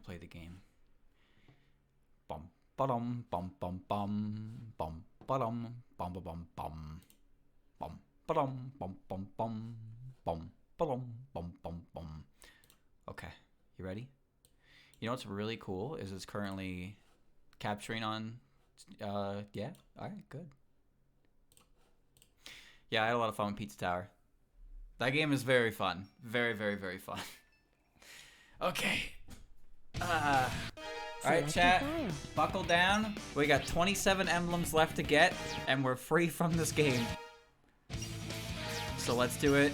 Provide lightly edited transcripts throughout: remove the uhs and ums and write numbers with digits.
play the game. Bum ba-dum bum bum bum bum ba-dum bum ba bum bum bum ba-dum bum bum bum bum ba-dum bum bum bum. Okay, you ready? You know what's really cool is it's currently capturing on yeah, alright, good. Yeah, I had a lot of fun with Pizza Tower. That game is very fun. Very, very, very fun. Okay. Alright, chat. Buckle down. We got 27 emblems left to get, and we're free from this game. So let's do it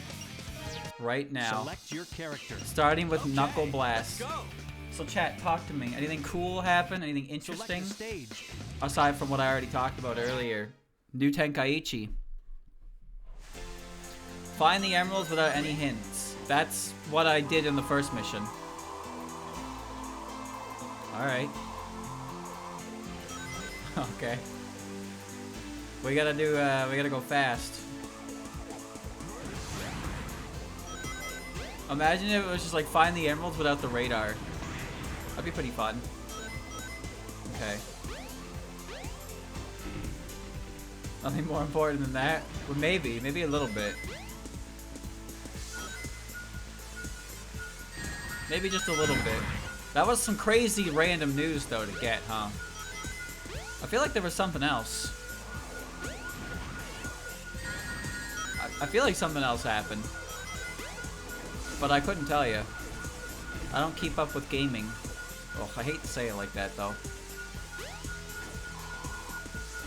right now. Select your character. Starting with Knuckle Blast. So chat, talk to me. Anything cool happen? Anything interesting? Aside from what I already talked about earlier. New Tenkaichi. Find the emeralds without any hints. That's what I did in the first mission. Alright. Okay. We gotta go fast. Imagine if it was just like find the emeralds without the radar. That'd be pretty fun. Okay. Nothing more important than that? Well, maybe a little bit. Maybe just a little bit. That was some crazy random news though to get, huh? I feel like there was something else. I feel like something else happened. But I couldn't tell you. I don't keep up with gaming. Oh, I hate to say it like that though.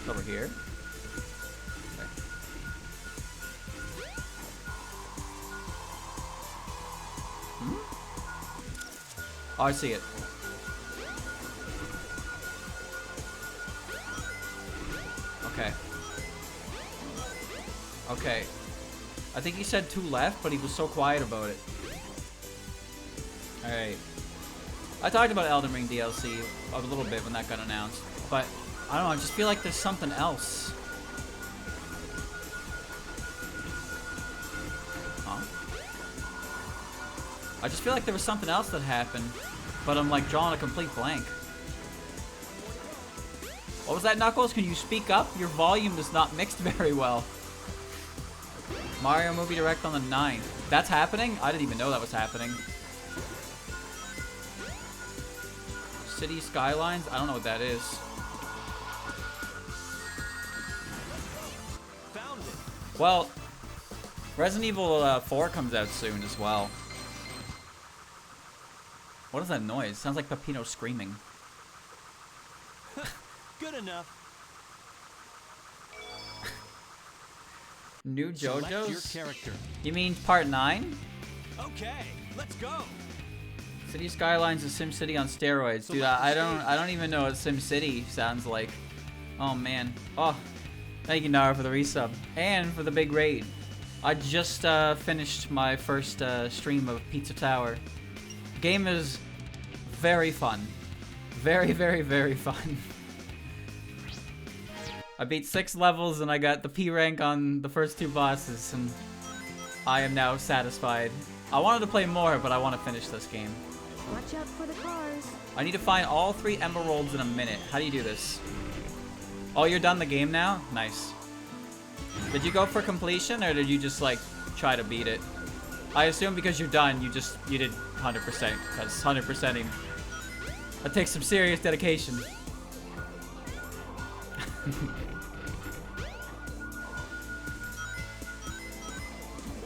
Over here. Okay. Oh, I see it. Okay. Okay. I think he said 2 left, but he was so quiet about it. Alright. I talked about Elden Ring DLC a little bit when that got announced, but I don't know, I just feel like there's something else. Huh? I just feel like there was something else that happened, but I'm like drawing a complete blank. What was that, Knuckles? Can you speak up? Your volume is not mixed very well. Mario Movie Direct on the 9th. That's happening? I didn't even know that was happening. City Skylines? I don't know what that is. Found it. Well, Resident Evil 4 comes out soon as well. What is that noise? Sounds like Peppino screaming. Good enough. New JoJo's? Select your character. You mean part 9? Okay, let's go. City Skylines is SimCity on steroids. Dude, I don't even know what SimCity sounds like. Oh man. Oh, thank you Nara for the resub. And for the big raid. I just finished my first stream of Pizza Tower. Game is very fun. Very, very, very fun. I beat 6 levels and I got the P rank on the first 2 bosses and I am now satisfied. I wanted to play more, but I want to finish this game. Watch out for the cars. I need to find all 3 emeralds in a minute. How do you do this? Oh, you're done the game now? Nice. Did you go for completion or did you just like try to beat it? I assume because you're done, you did 100% because 100%ing. That takes some serious dedication.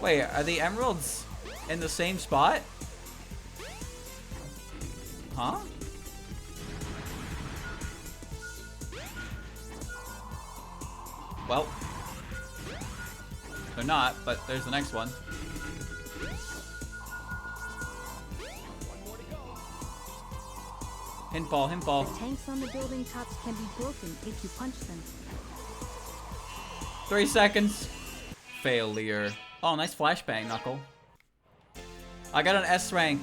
Wait, are the emeralds in the same spot? Huh? Well, they're not, but there's the next one. Hint ball, hint ball. The tanks on the building tops can be broken if you punch them. 3 seconds. Failure. Oh, nice flashbang, Knuckle. I got an S rank.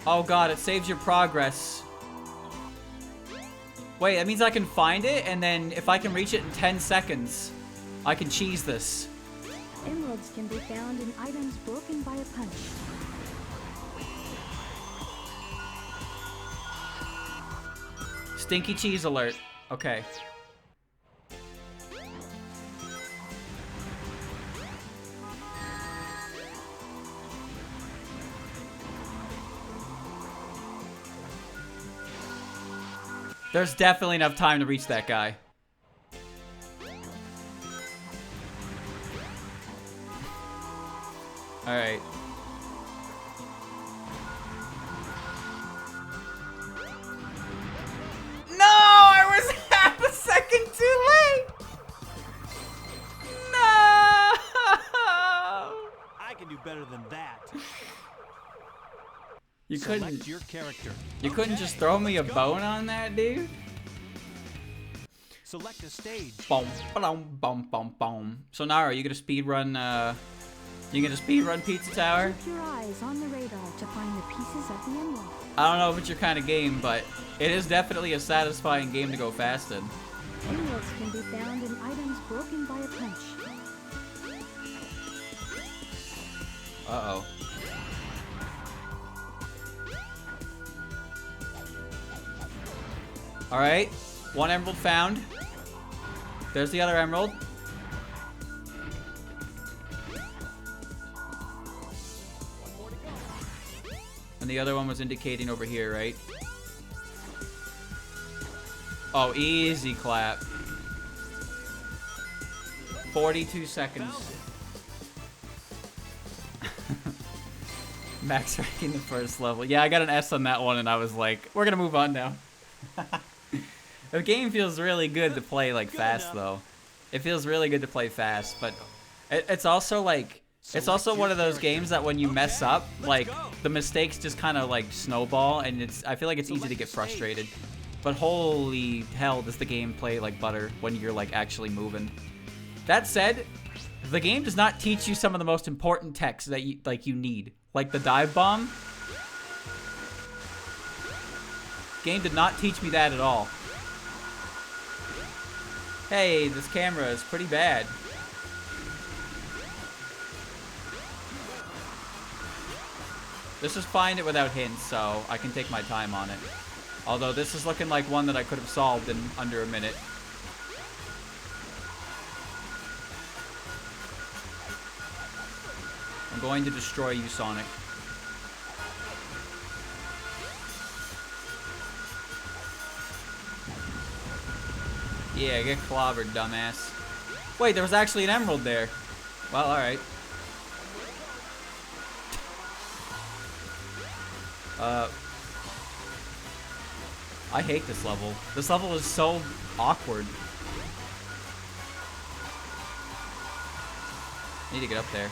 Oh god, it saves your progress. Wait, that means I can find it, and then if I can reach it in 10 seconds, I can cheese this. Emeralds can be found in items broken by a punch. Stinky cheese alert. Okay. There's definitely enough time to reach that guy. Alright. No! I was half a second too late! No! I can do better than that. You Select couldn't... your character. You couldn't Okay, just throw me a let's go. bone on that, dude? Select a stage. Boom, boom, boom, boom, boom. So Nara, you gonna speed run? You gonna speed run Pizza Tower? Keep your eyes on the radar to find the pieces of the emerald. I don't know if it's your kind of game, but it is definitely a satisfying game to go fast in. Emeralds can be found in items broken by a punch. Uh-oh. Alright, one emerald found. There's the other emerald. And the other one was indicating over here, right? Oh, easy clap. 42 seconds. Max ranking the first level. Yeah, I got an S on that one and I was like, we're gonna move on now. The game feels really good to play like fast though. It feels really good to play fast, but it's also like it's also one of those games that when you mess up, like the mistakes just kind of like snowball, and I feel like it's easy to get frustrated. But holy hell, does the game play like butter when you're like actually moving. That said, the game does not teach you some of the most important techs that you need, like the dive bomb. Game did not teach me that at all. Hey, this camera is pretty bad. Let's just find it without hints, so I can take my time on it. Although this is looking like one that I could have solved in under a minute. I'm going to destroy you, Sonic. Yeah, get clobbered, dumbass. Wait, there was actually an emerald there. Well, alright. I hate this level. This level is so awkward. I need to get up there.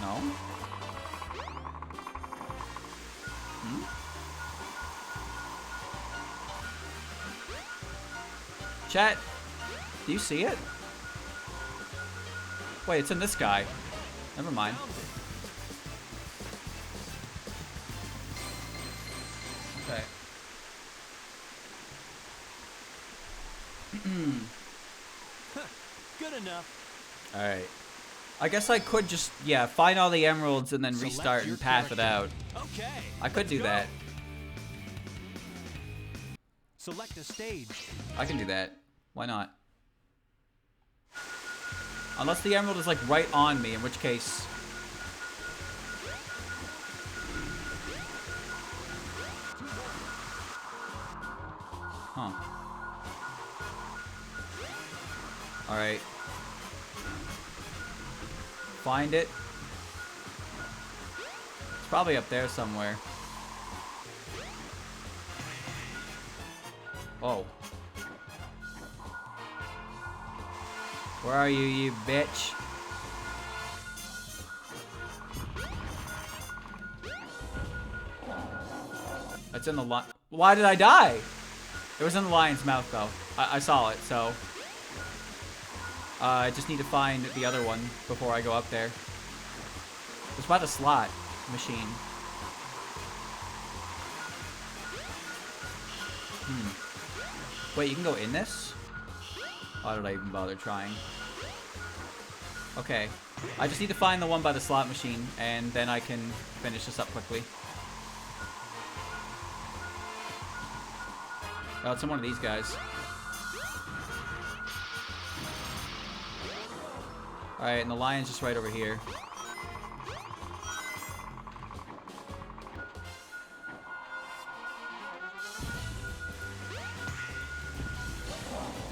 No? Chat, do you see it? Wait, it's in this guy. Never mind. Okay. Good enough. Alright. I guess I could just, yeah, find all the emeralds and then Select restart your and path it out. Okay. I could do that. Select a stage. I can do that. Why not? Unless the emerald is like right on me, in which case... Huh. Alright. Find it. It's probably up there somewhere. Oh. Where are you, you bitch? It's in the lion. Why did I die? It was in the lion's mouth, though. I saw it, so... I just need to find the other one before I go up there. It's by the slot machine. Wait, you can go in this? Why did I even bother trying? Okay. I just need to find the one by the slot machine, and then I can finish this up quickly. Oh, it's in one of these guys. Alright, and the lion's just right over here.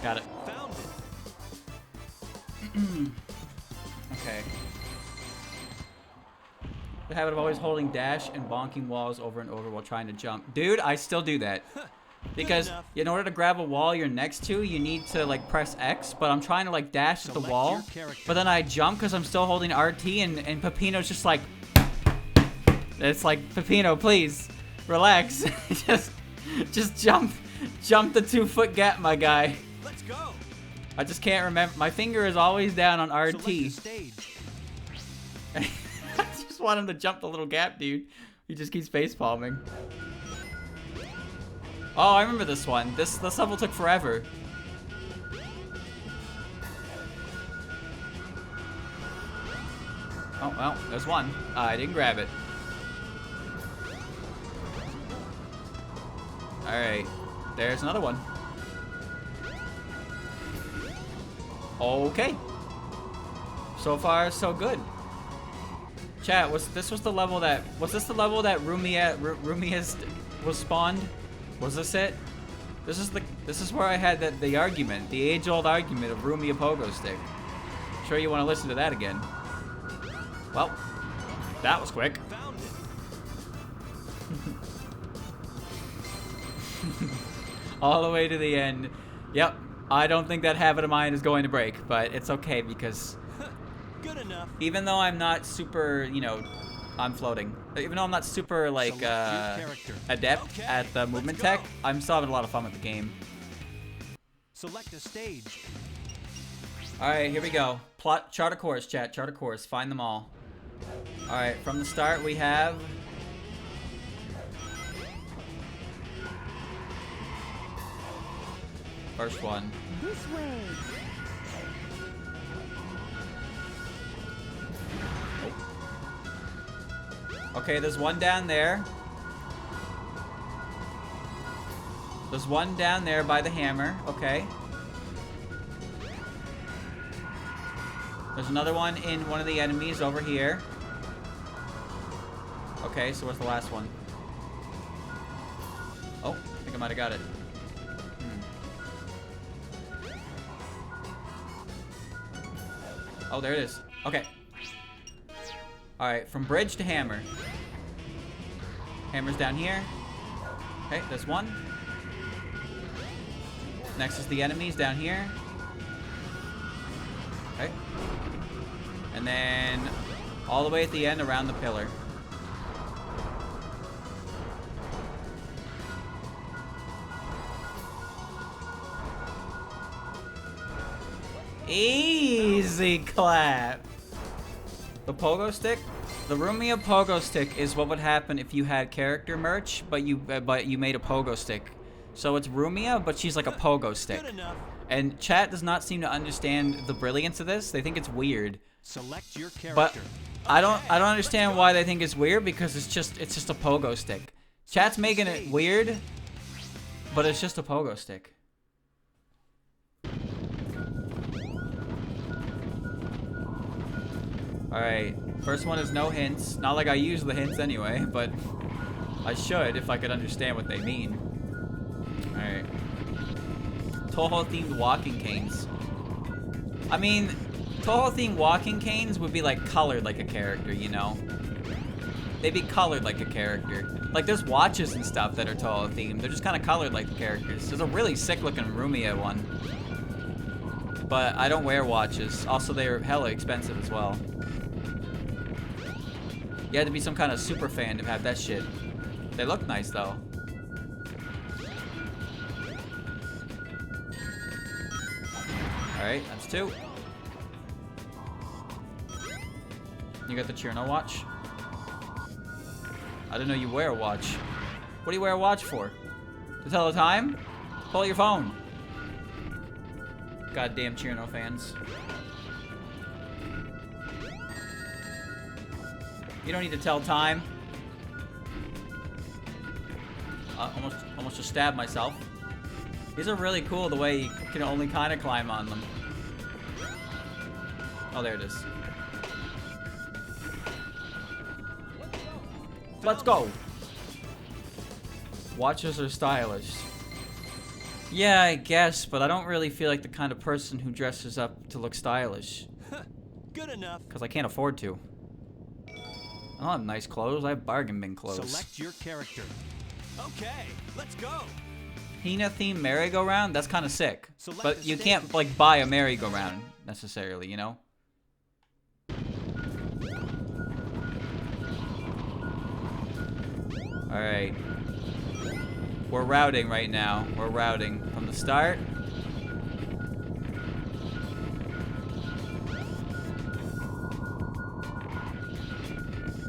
Got it. Found it. Okay. The habit of always holding dash and bonking walls over and over while trying to jump. Dude, I still do that. Because enough. in order to grab a wall you're next to, you need to like press X, but I'm trying to like dash at the Select wall. your character. But then I jump because I'm still holding RT, and Pepino's just like... It's like, Pepino, please, relax. just jump the 2-foot gap, my guy. Let's go. I just can't remember. My finger is always down on Select RT. a stage. I just want him to jump the little gap, dude. He just keeps face palming. Oh, I remember this one. This level took forever. Oh, well, there's one. I didn't grab it. Alright. There's another one. Okay. So far, so good. Chat, was this the level that Rumia was spawned? Was this it? This is where I had the argument, the age-old argument of Rumia Pogo Stick. Sure you want to listen to that again. Well, that was quick. Found it. All the way to the end. Yep. I don't think that habit of mine is going to break, but it's okay because Good enough. even though I'm not super, you know, I'm floating. Even though I'm not super, like, Select your character. adept Okay, at the movement let's go. tech, I'm still having a lot of fun with the game. Select a stage. Alright, here we go. Chart a course, chat. Chart a course. Find them all. Alright, from the start we have... First one. This way. Okay, there's one down there. There's one down there by the hammer. Okay. There's another one in one of the enemies over here. Okay, so where's the last one? Oh, I think I might have got it. Oh, there it is. Okay. Alright, from bridge to hammer. Hammer's down here. Okay, there's one. Next is the enemies down here. Okay. And then all the way at the end around the pillar. Easy clap. The pogo stick? The Rumia pogo stick is what would happen if you had character merch, but you made a pogo stick. So it's Rumia, but she's like a pogo stick. Good enough. And chat does not seem to understand the brilliance of this. They think it's weird. Select your character. But I don't Okay, understand let's why go. they think it's weird, because it's just a pogo stick. Chat's making it weird, but it's just a pogo stick. Alright, first one is no hints. Not like I use the hints anyway, but I should if I could understand what they mean. Alright. Toho-themed walking canes. I mean, Toho-themed walking canes would be like colored like a character, you know? They'd be colored like a character. Like there's watches and stuff that are Toho-themed. They're just kind of colored like the characters. There's a really sick looking Rumia one. But I don't wear watches. Also, they're hella expensive as well. You had to be some kind of super fan to have that shit. They look nice though. Alright, that's two. You got the Cherno watch? I didn't know you wear a watch. What do you wear a watch for? To tell the time? Pull out your phone. Goddamn Cherno fans. You don't need to tell time. Almost just stabbed myself. These are really cool the way you can only kind of climb on them. Oh, there it is. Let's go. Watches are stylish. Yeah, I guess, but I don't really feel like the kind of person who dresses up to look stylish. Good enough. Because I can't afford to. I don't have nice clothes, I have bargain bin clothes. Select your character. Okay, let's go. Hina themed merry-go-round? That's kind of sick. Select But a you stage. can't, like, buy a merry-go-round, necessarily, you know? Alright. We're routing right now. We're routing from the start.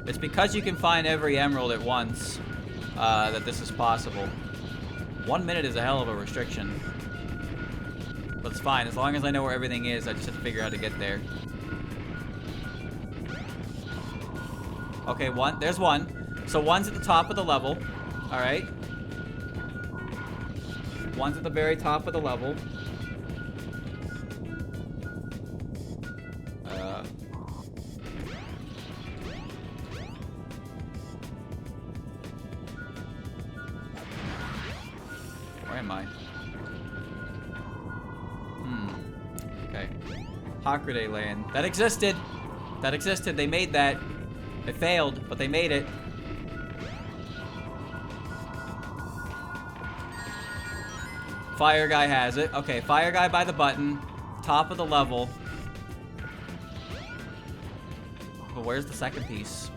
It's because you can find every emerald at once that this is possible. 1 minute is a hell of a restriction. But it's fine. As long as I know where everything is, I just have to figure out how to get there. Okay, one. There's one. So one's at the top of the level. Alright. One's at the very top of the level. Where am I? Okay. Hockaday Land. That existed! That existed. They made that. It failed, but they made it. Fire guy has it. Okay, fire guy by the button. Top of the level. But where's the second piece?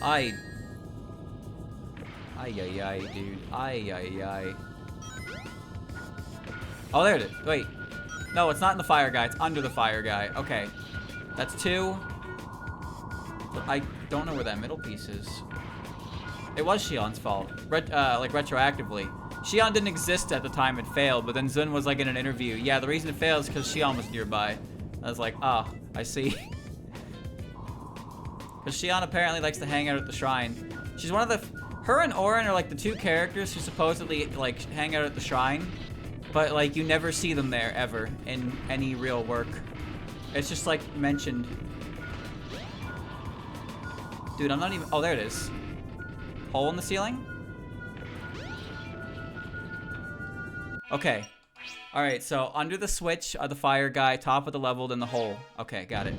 Ay, dude. Ay. Oh, there it is. Wait. No, it's not in the fire guy. It's under the fire guy. Okay. That's two. But I don't know where that middle piece is. It was Shion's fault. Like, retroactively. Shion didn't exist at the time it failed, but then Zun was, like, in an interview. Yeah, the reason it failed is because Shion was nearby. I was like, ah, I see. Because Shion apparently likes to hang out at the shrine. She's one of the... Her and Orin are, like, the two characters who supposedly, like, hang out at the shrine. But, like, you never see them there, ever, in any real work. It's just, like, mentioned. Dude, I'm not even... Oh, there it is. Hole in the ceiling? Okay. Alright, so under the switch are the fire guy, top of the level, then the hole. Okay, got it.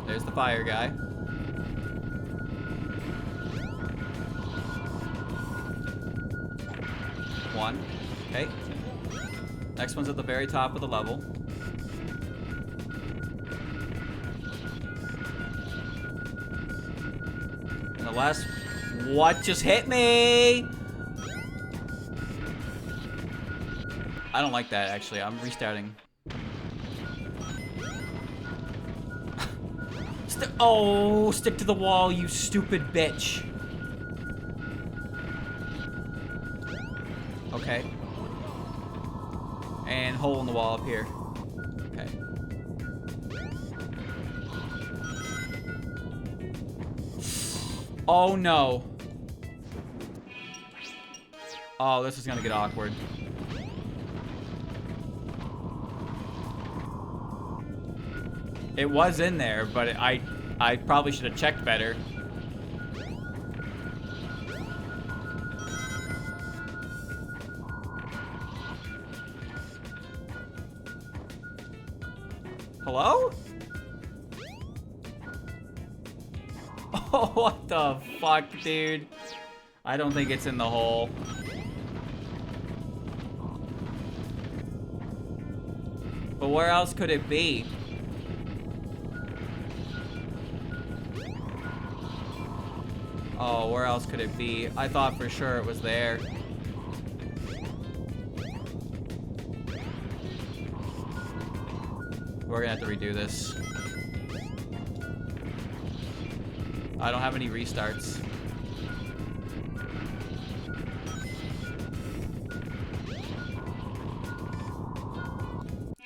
There's the fire guy. One. Okay. Next one's at the very top of the level. And the last... What just hit me? I don't like that, actually. I'm restarting. Oh, stick to the wall, you stupid bitch. Okay. And hole in the wall up here. Okay. Oh no. Oh, this is gonna get awkward. It was in there, but I probably should have checked better. Hello? Oh, what the fuck, dude? I don't think it's in the hole. But where else could it be? Oh, where else could it be? I thought for sure it was there. We're gonna have to redo this. I don't have any restarts.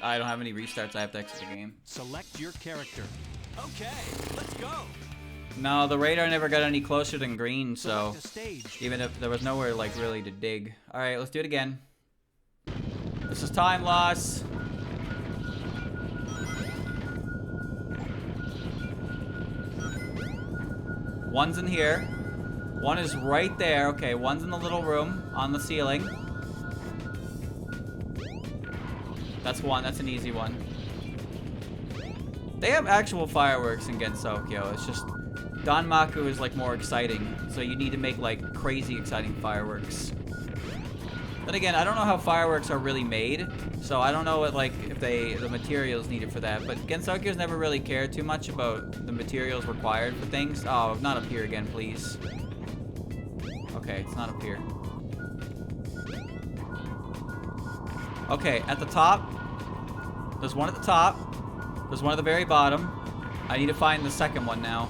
I don't have any restarts. I have to exit the game. Select your character. Okay, let's go. No, the radar never got any closer than green, so Select a stage. even if there was nowhere like really to dig. All right, let's do it again. This is time loss. One's in here. One is right there. Okay, one's in the little room on the ceiling. That's one. That's an easy one. They have actual fireworks in Gensokyo. It's just Danmaku is like more exciting, so you need to make like crazy exciting fireworks. Then again, I don't know how fireworks are really made, so I don't know what like if the materials needed for that. But Gensokyo's never really cared too much about the materials required for things. Oh, not up here again, please. Okay, it's not up here. Okay, at the top. There's one at the top. There's one at the very bottom. I need to find the second one now.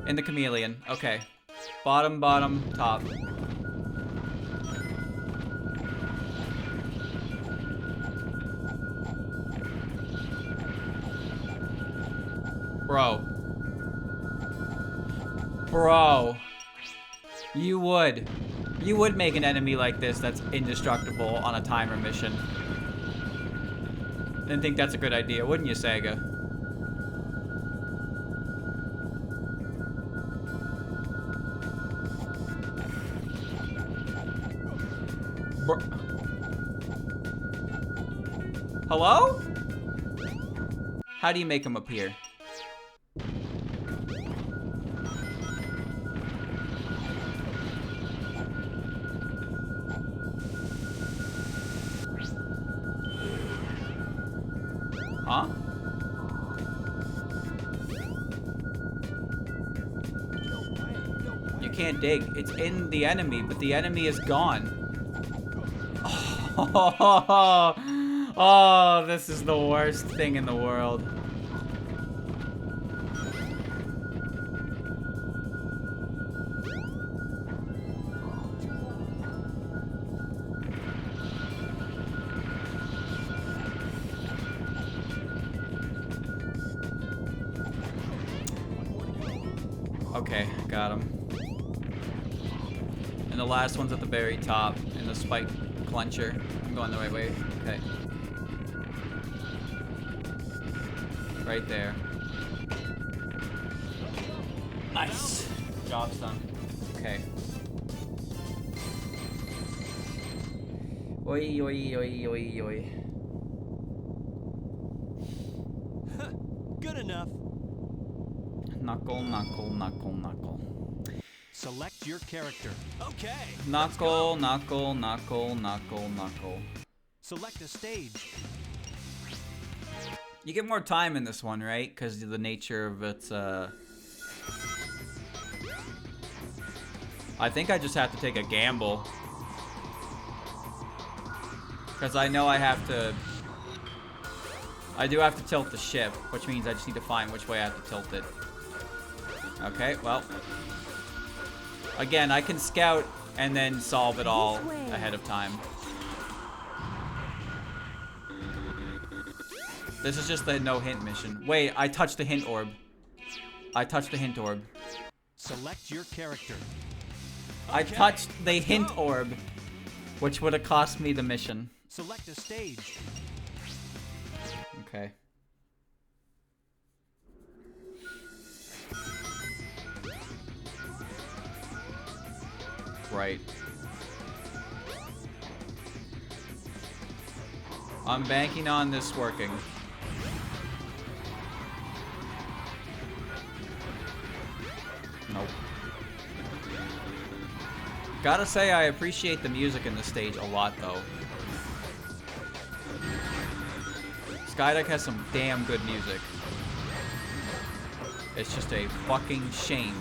In the chameleon. Okay. Bottom, bottom, top. Bro. Bro. You would make an enemy like this that's indestructible on a timer mission. Didn't think that's a good idea, wouldn't you, Sega? Hello? How do you make them appear? Huh? You can't dig. It's in the enemy, but the enemy is gone. Oh, this is the worst thing in the world. Okay, got him. And the last one's at the very top in the spike clencher. I'm going the right way. Okay. Right there. Nice. Job's done. Okay. Oi, oi, oi, oi, oi. Good enough. Knuckle, knuckle, knuckle, knuckle. Select your character. Okay. Knuckle, knuckle, knuckle, knuckle, knuckle. Select a stage. You get more time in this one, right? Because of the nature of its, I think I just have to take a gamble. Because I know I have to... I do have to tilt the ship, which means I just need to find which way I have to tilt it. Okay, well... Again, I can scout and then solve it all ahead of time. This is just the no hint mission. Wait, I touched the hint orb. I touched the hint orb. Select your character. I touched the hint orb, which would have cost me the mission. Select a stage. Okay. Right. I'm banking on this working. Nope. Gotta say, I appreciate the music in this stage a lot, though. Skydeck has some damn good music. It's just a fucking shame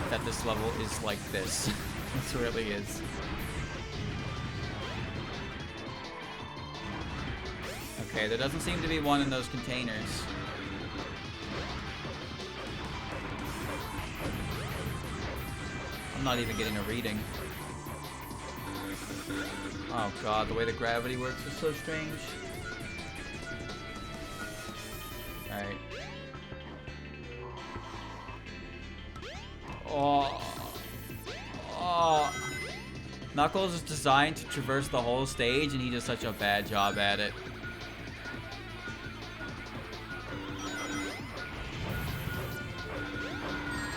that this level is like this. It really is. Okay, there doesn't seem to be one in those containers. I'm not even getting a reading. Oh god, the way the gravity works is so strange. Alright. Oh. Oh. Knuckles is designed to traverse the whole stage, and he does such a bad job at it.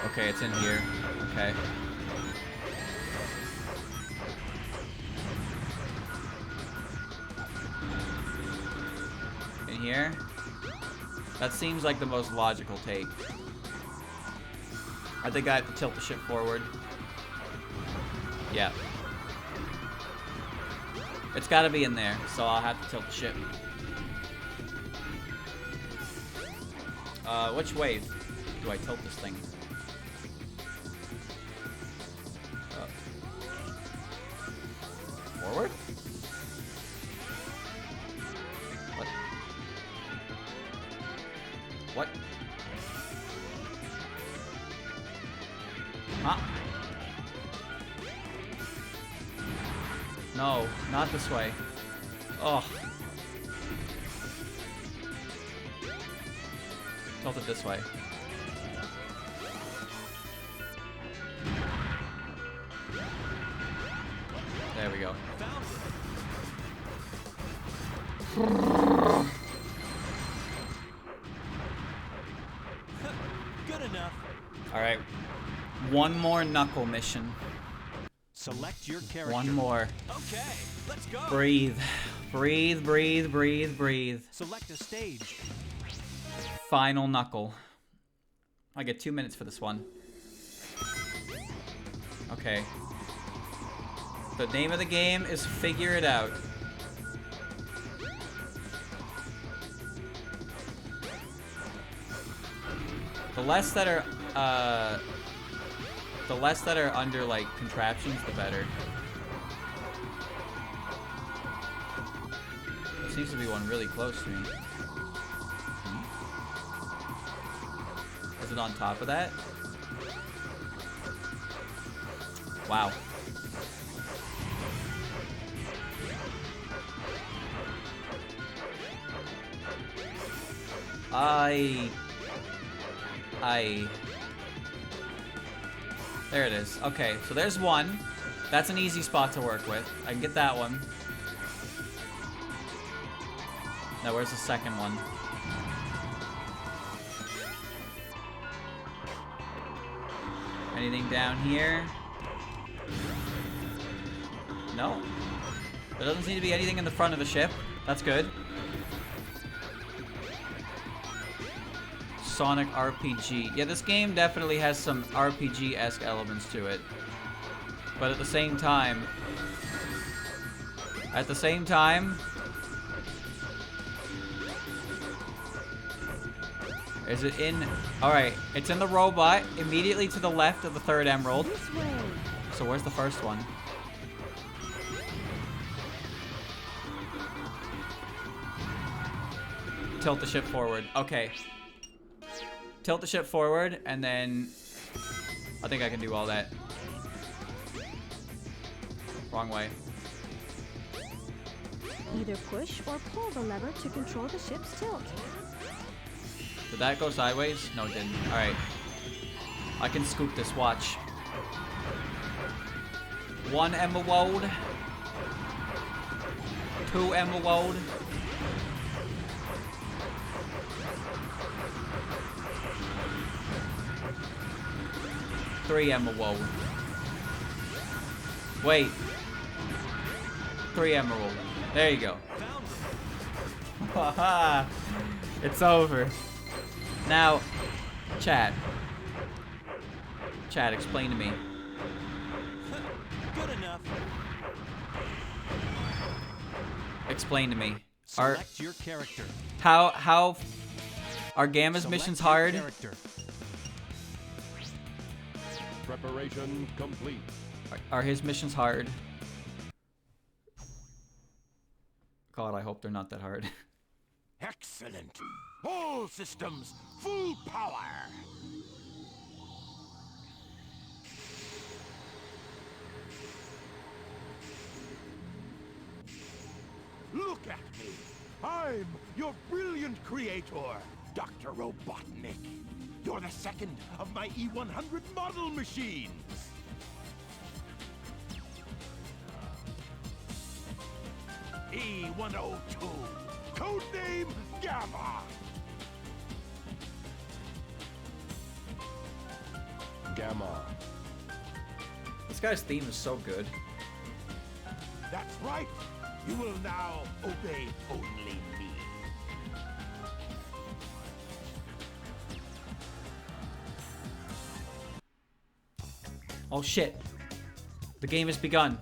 Okay, it's in here. Okay. In here? That seems like the most logical take. I think I have to tilt the ship forward. Yeah. It's gotta be in there, so I'll have to tilt the ship. Which way do I tilt this thing? Forward? What? What? Huh? No, not this way. Oh. Tilt it this way. There we go. Good enough. Alright. One more knuckle mission. Select your character. One more. Okay, let's go. Breathe. Breathe, breathe, breathe, breathe. Select a stage. Final knuckle. I get 2 minutes for this one. Okay. The name of the game is Figure It Out. The less that are under like contraptions, the better. There seems to be one really close to me. Is it on top of that? Wow. There it is. Okay, so there's one. That's an easy spot to work with. I can get that one. Now, where's the second one? Anything down here? No. There doesn't seem to be anything in the front of the ship. That's good. Sonic RPG. Yeah, this game definitely has some RPG-esque elements to it. But at the same time... Is it in... Alright, it's in the robot, immediately to the left of the third emerald. This way. So where's the first one? Tilt the ship forward. Okay. Tilt the ship forward, and then... I think I can do all that. Wrong way. Either push or pull the lever to control the ship's tilt. Did that go sideways? No, it didn't. Alright. I can scoop this, watch. 1 emerald. 2 emerald. 3 emerald. Wait. 3 emerald. There you go. Haha. It's over. Now, chat. Chat, explain to me. Good enough. Explain to me. Select your character. How are Gamma's Select missions your hard? character. Preparation complete. Are his missions hard? God, I hope they're not that hard. Excellent. All systems full power. Look at me. I'm your brilliant creator, Dr. Robotnik. You're the second of my E100 model machines. E102, codename Gamma. Gamma. This guy's theme is so good. That's right. You will now obey only me. Oh shit. The game has begun.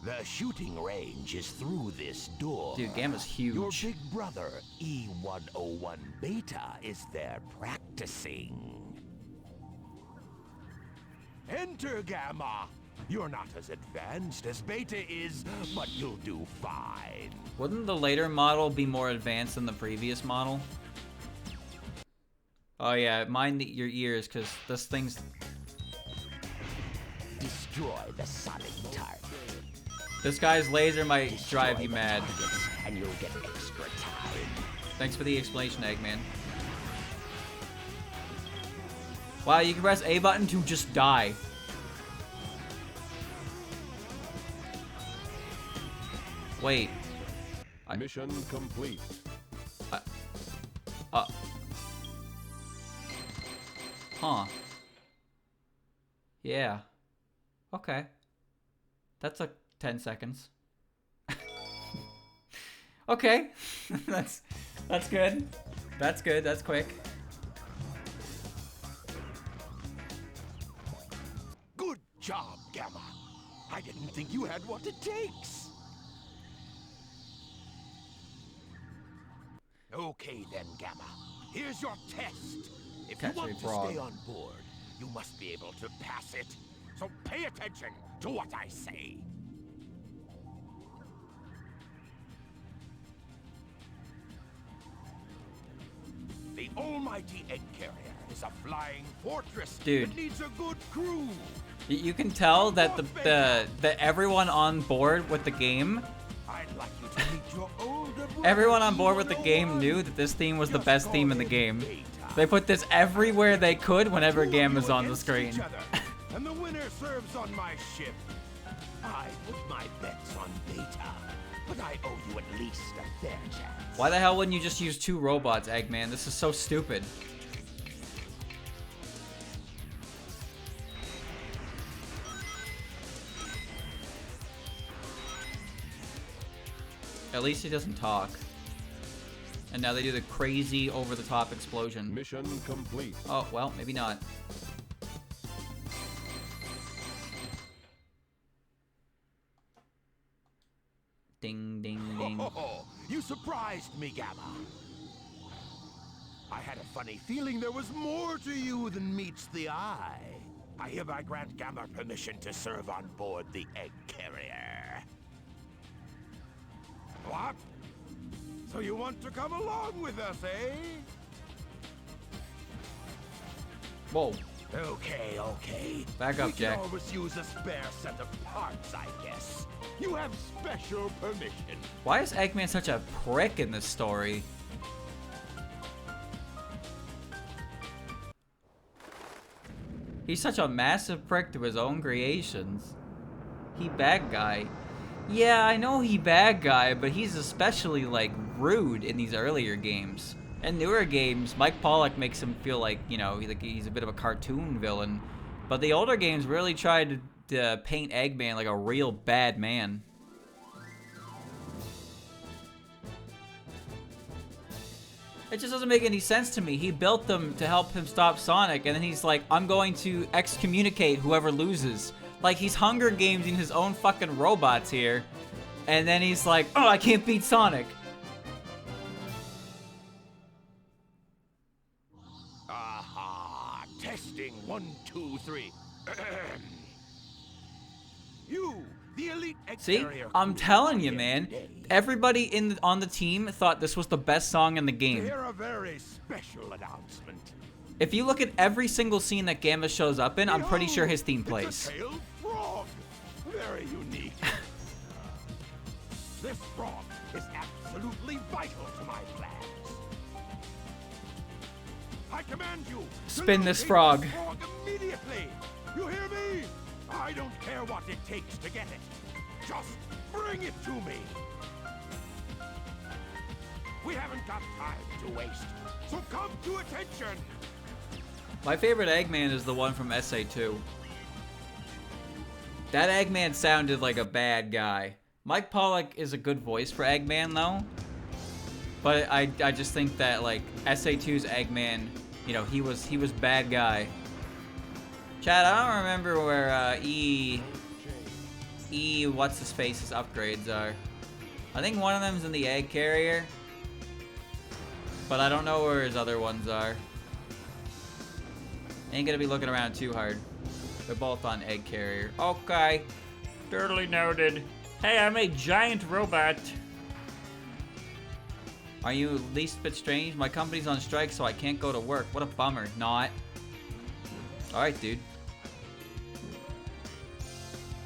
The shooting range is through this door. Dude, Gamma's huge. Your big brother, E101 Beta, is there practicing. Enter, Gamma. You're not as advanced as Beta is, but you'll do fine. Wouldn't the later model be more advanced than the previous model? Oh yeah, mind your ears, because this thing's... Destroy the sonic target. This guy's laser might drive you mad. And you'll get extra time. Thanks for the explanation, Eggman. Wow, you can press A button to just die. Wait. Mission complete. Huh. Yeah. Okay. That's like 10 seconds. Okay. That's good. That's good. That's quick. Good job, Gamma. I didn't think you had what it takes. Okay then, Gamma. Here's your test. If you Catch a want to frog. stay on board, you must be able to pass it. So pay attention to what I say. The almighty egg carrier is a flying fortress. Dude. It needs a good crew. You can tell that the everyone on board with the game, I'd like you to meet your older brother, everyone on board with the game knew that this theme was the best theme in the game. They put this everywhere they could whenever Gamma's on the screen. And the winner serves on my ship. I put my bets on Beta, but I owe you at least a fair chance. Why the hell wouldn't you just use 2 robots, Eggman? This is so stupid. At least he doesn't talk. And now they do the crazy over-the-top explosion. Mission complete. Oh, well, maybe not. Ding, ding, ding. Oh, you surprised me, Gamma. I had a funny feeling there was more to you than meets the eye. I hereby grant Gamma permission to serve on board the egg carrier. What? So you want to come along with us, eh? Whoa. Okay, okay. Back up, we Jack. can always use a spare set of parts, I guess. You have special permission. Why is Eggman such a prick in this story? He's such a massive prick to his own creations. He bad guy. Yeah, I know he bad guy, but he's especially, like, rude in these earlier games. In newer games, Mike Pollock makes him feel like, you know, he's a bit of a cartoon villain. But the older games really tried to paint Eggman like a real bad man. It just doesn't make any sense to me. He built them to help him stop Sonic, and then he's like, I'm going to excommunicate whoever loses. Like, he's Hunger Gamesing his own fucking robots here. And then he's like, oh, I can't beat Sonic. Aha! Testing 1, 2, 3. You, the elite egg See? carrier I'm crew, telling are you, here man. today. Everybody on the team thought this was the best song in the To game. hear a very special announcement. If you look at every single scene that Gamma shows up in, I'm pretty sure his theme It's plays. a tailed frog. Very unique. This frog is absolutely vital to my plans. I command you to Spin this locate frog. this frog immediately. You hear me? I don't care what it takes to get it. Just bring it to me. We haven't got time to waste, so come to attention. My favorite Eggman is the one from SA2. That Eggman sounded like a bad guy. Mike Pollock is a good voice for Eggman, though. But I just think that, like, SA2's Eggman, you know, he was bad guy. Chad, I don't remember where what's-his-face's upgrades are. I think one of them's in the egg carrier. But I don't know where his other ones are. Ain't gonna be looking around too hard. They're both on egg carrier. Okay. Totally noted. Hey, I'm a giant robot. Are you at least a bit strange? My company's on strike, so I can't go to work. What a bummer. Not. Alright, dude.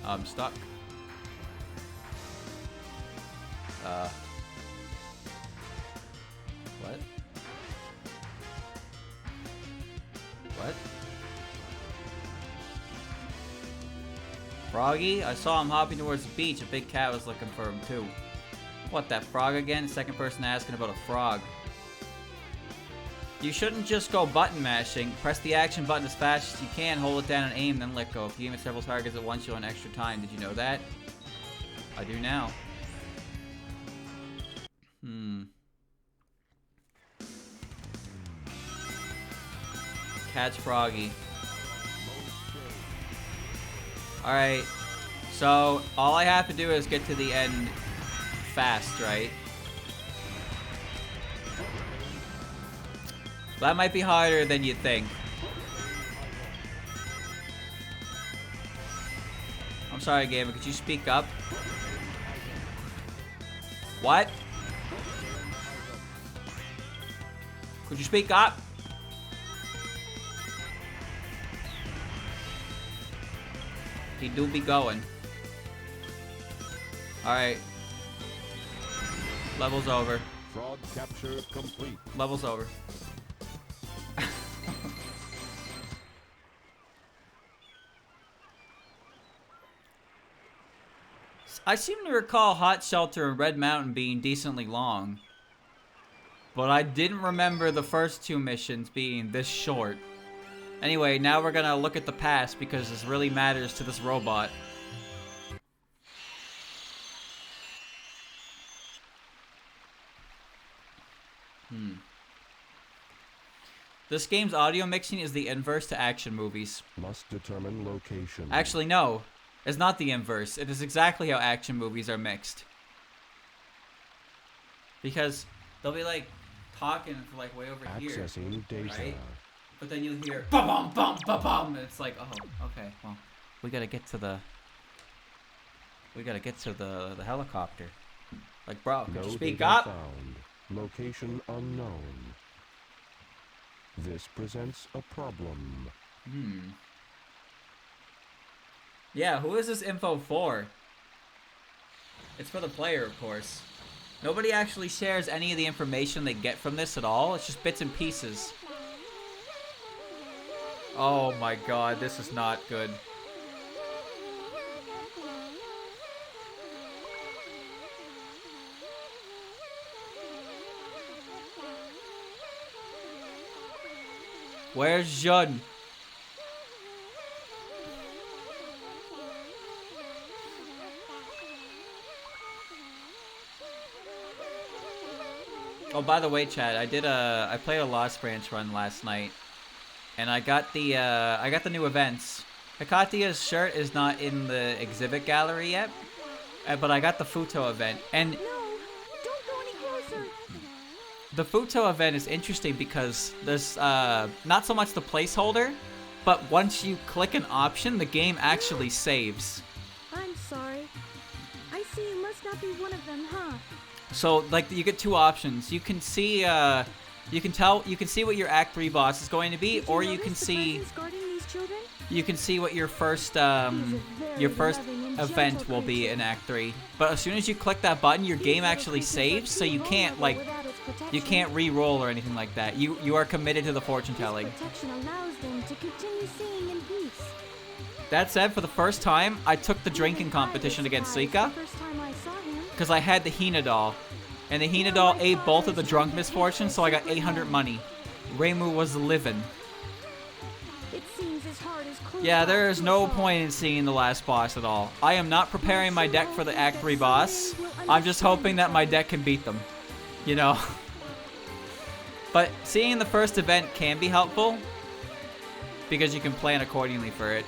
I'm stuck. What? What? Froggy? I saw him hopping towards the beach. A big cat was looking for him, too. What, that frog again? Second person asking about a frog. You shouldn't just go button mashing. Press the action button as fast as you can, hold it down and aim, then let go. If you aim at several targets at once, you'll have extra time. Did you know that? I do now. Catch Froggy. Alright. So, all I have to do is get to the end fast, right? That might be harder than you think. I'm sorry, gamer. Could you speak up? What? Could you speak up? He do be going. Alright. Level's over. Frog capture complete. Level's over. I seem to recall Hot Shelter and Red Mountain being decently long. But I didn't remember the first two missions being this short. Anyway, now we're gonna look at the past because this really matters to this robot. This game's audio mixing is the inverse to action movies. Must determine location. Actually, no. It's not the inverse. It is exactly how action movies are mixed. Because they'll be like talking for like way over here. Accessing data. Right? But then you'll hear bum bum bum bum bum, and it's like, oh, okay, well, we gotta get to the helicopter. Like, bro, could you speak up? Found. Location unknown. This presents a problem. Yeah, who is this info for? It's for the player, of course. Nobody actually shares any of the information they get from this at all. It's just bits and pieces. Oh my god, this is not good. Where's Jun? Oh, by the way, Chad, I played a Lost Branch run last night, and I got the new events. Hikatia's shirt is not in the exhibit gallery yet, but I got the Futo event, and No, don't go any closer. the Futo event is interesting because there's not so much the placeholder, but once you click an option, the game actually saves. I'm sorry. I see you must not be one of them, huh? So, like, you get two options. You can see, you can see what your Act 3 boss is going to be, Did or you you can notice the see... presence guarding these children? you can see what your first event will be in Act 3. But as soon as you click that button, your game actually saves, so you can't like you can't re-roll or anything like that. You are committed to the fortune telling. Protection allows them to continue seeing in peace. That said, for the first time, I took the drinking competition against Suika because I had the Hina doll, and the Hina doll ate both of the drunk misfortunes, so I got 800 money. Reimu was living. It seems as hard as Yeah, there is no point in seeing the last boss at all. I am not preparing my deck for the Act 3 boss. I'm just hoping that my deck can beat them. You know? But seeing the first event can be helpful because you can plan accordingly for it.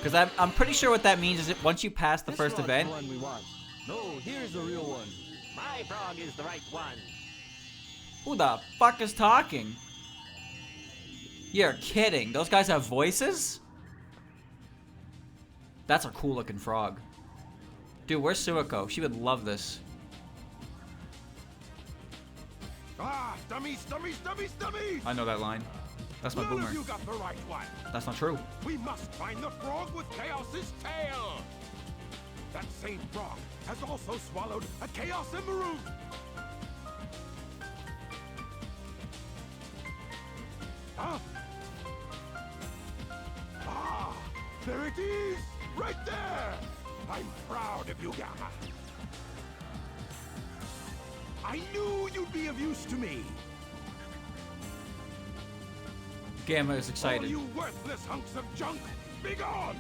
Because I'm pretty sure what that means is that once you pass the first event... One we want. No, here's the real one. My frog is the right one. Who the fuck is talking? You're kidding. Those guys have voices? That's a cool looking frog. Dude, where's Suiko? She would love this. Ah, dummies, dummies, dummies, dummies! I know that line. That's my None boomer. of you got the right one. That's not true. We must find the frog with Chaos's tail. That same frog has also swallowed a Chaos Emerald. Huh? Ah, there it is, right there. I'm proud of you, Gamma. I knew you'd be of use to me. Gamma is All excited. you worthless hunks of junk, be gone!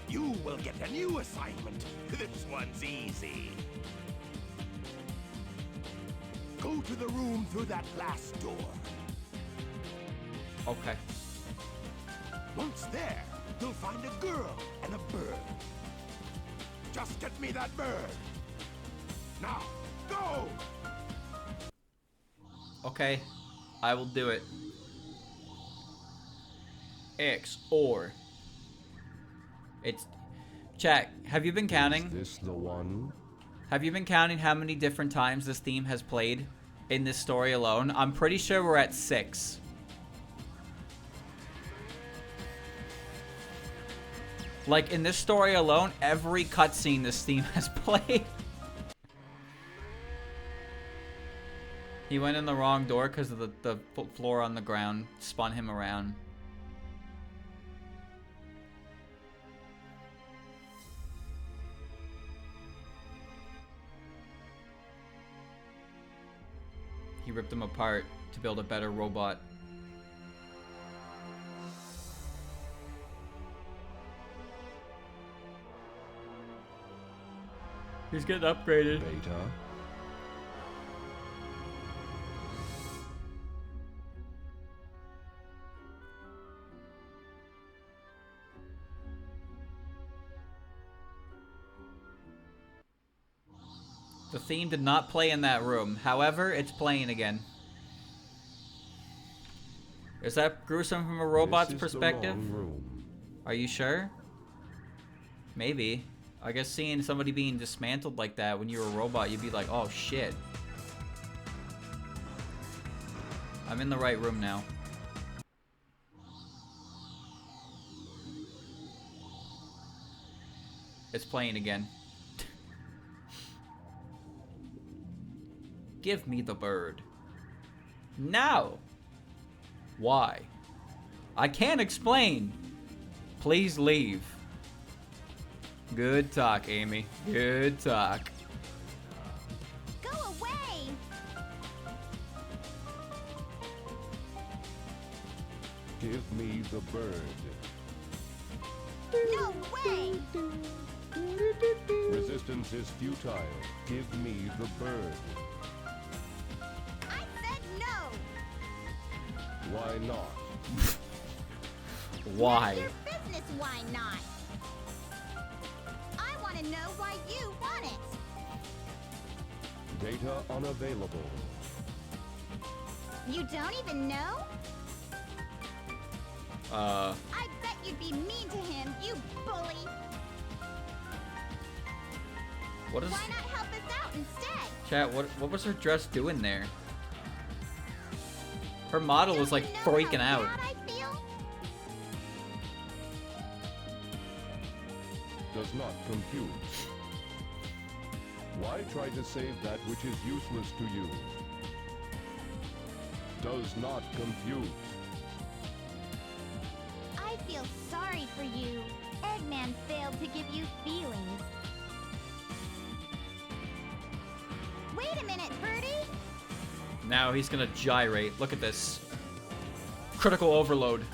You will get a new assignment. This one's easy. Go to the room through that glass door. Okay. Once there, you'll find a girl and a bird. Just get me that bird. Now, go! Okay. I will do it. X or it's chat. Have you been counting? Is this the one? Have you been counting how many different times this theme has played in this story alone? I'm pretty sure we're at 6. Like, in this story alone, every cutscene this theme has played. He went in the wrong door because of the floor on the ground spun him around. He ripped them apart to build a better robot. He's getting upgraded. Beta. The theme did not play in that room. However, it's playing again. Is that gruesome from a robot's This is perspective? The wrong room. Are you sure? Maybe. I guess seeing somebody being dismantled like that when you're a robot, you'd be like, oh shit. I'm in the right room now. It's playing again. Give me the bird. Now! Why? I can't explain. Please leave. Good talk, Amy. Good talk. Go away! Give me the bird. No way! Resistance is futile. Give me the bird. I said no! Why not? Why? Your business, why not? I want to know why you want it. Data unavailable. You don't even know? I bet you'd be mean to him, you bully. What is... Why not help us out instead? Chat, what was her dress doing there? Her model was like Don't you know freaking how out. bad I feel? Does not compute. Why try to save that which is useless to you? Does not compute. I feel sorry for you. Eggman failed to give you feelings. Wait a minute, Birdie! Now he's gonna gyrate. Look at this. Critical overload.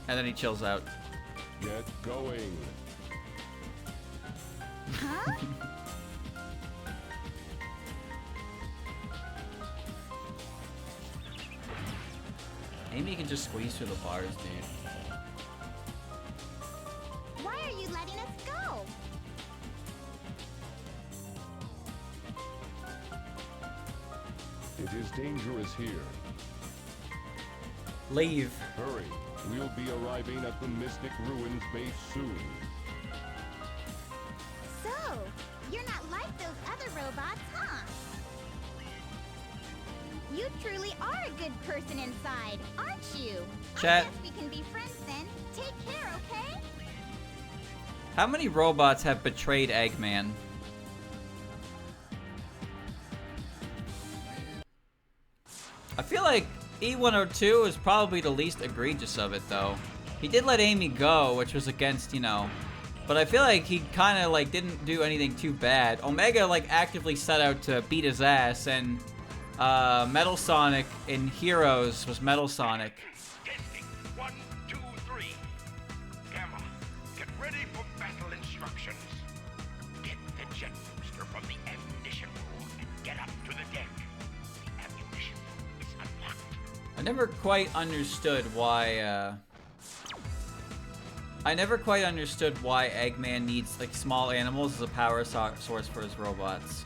And then he chills out. Get going. Huh? Amy can just squeeze through the bars, dude. Why are you letting us go? It is dangerous here. Leave. Hurry. We'll be arriving at the Mystic Ruins base soon. So, you're not like those other robots, huh? You truly are a good person inside, aren't you? Chat. I guess we can be friends then. Take care, okay? How many robots have betrayed Eggman? I feel like E102 is probably the least egregious of it, though. He did let Amy go, which was against, you know... But I feel like he kind of, like, didn't do anything too bad. Omega, like, actively set out to beat his ass, and... Metal Sonic in Heroes was Metal Sonic. Testing. 1, 2, 3. Gamma, get ready for battle instructions. Get the jet booster from the ammunition room and get up to the deck. The ammunition is unlocked. I never quite understood why, I never quite understood why Eggman needs, like, small animals as a power source for his robots.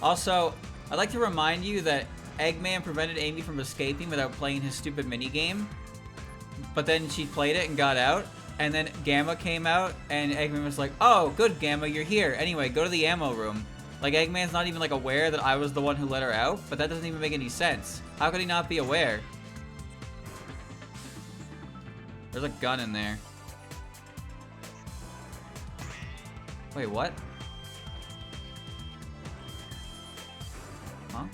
Also, I'd like to remind you that Eggman prevented Amy from escaping without playing his stupid minigame. But then she played it and got out. And then Gamma came out, and Eggman was like, oh, good, Gamma, you're here. Anyway, go to the ammo room. Like, Eggman's not even, like, aware that I was the one who let her out, but that doesn't even make any sense. How could he not be aware? There's a gun in there. Wait, what? Huh?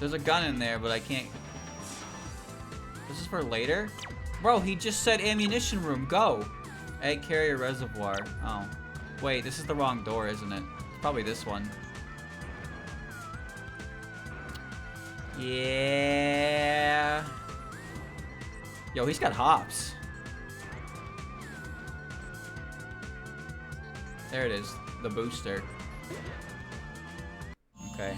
There's a gun in there, but I can't... This is for later? Bro, he just said ammunition room, go! Egg carrier reservoir. Oh. Wait, this is the wrong door, isn't it? It's probably this one. Yeah. Yo, he's got hops. There it is. The booster. Okay.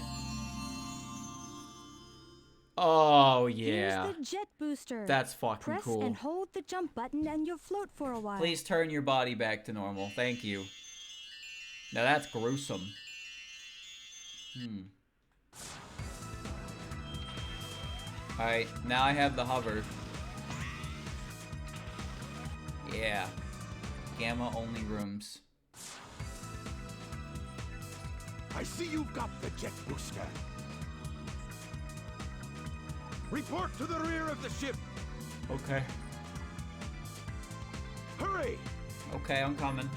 Oh, yeah. Here's the jet booster. That's fucking Press cool. and hold the jump button and you'll float for a while. Please turn your body back to normal. Thank you. Now that's gruesome. Alright, now I have the hover. Yeah. Gamma only rooms. I see you've got the jet booster. Report to the rear of the ship. Okay. Hurry! Okay, I'm coming.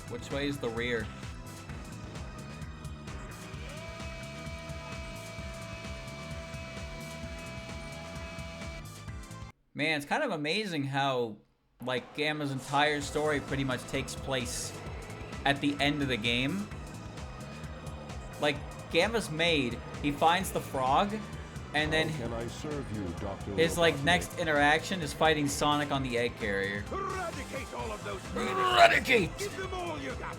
Which way is the rear? Man, it's kind of amazing how, like, Gamma's entire story pretty much takes place at the end of the game. Like, Gamma's made, he finds the frog, and then How can I serve you, Dr. his, like, Robotnik? next interaction is fighting Sonic on the egg carrier. Eradicate all of those Eradicate! Give them all you got.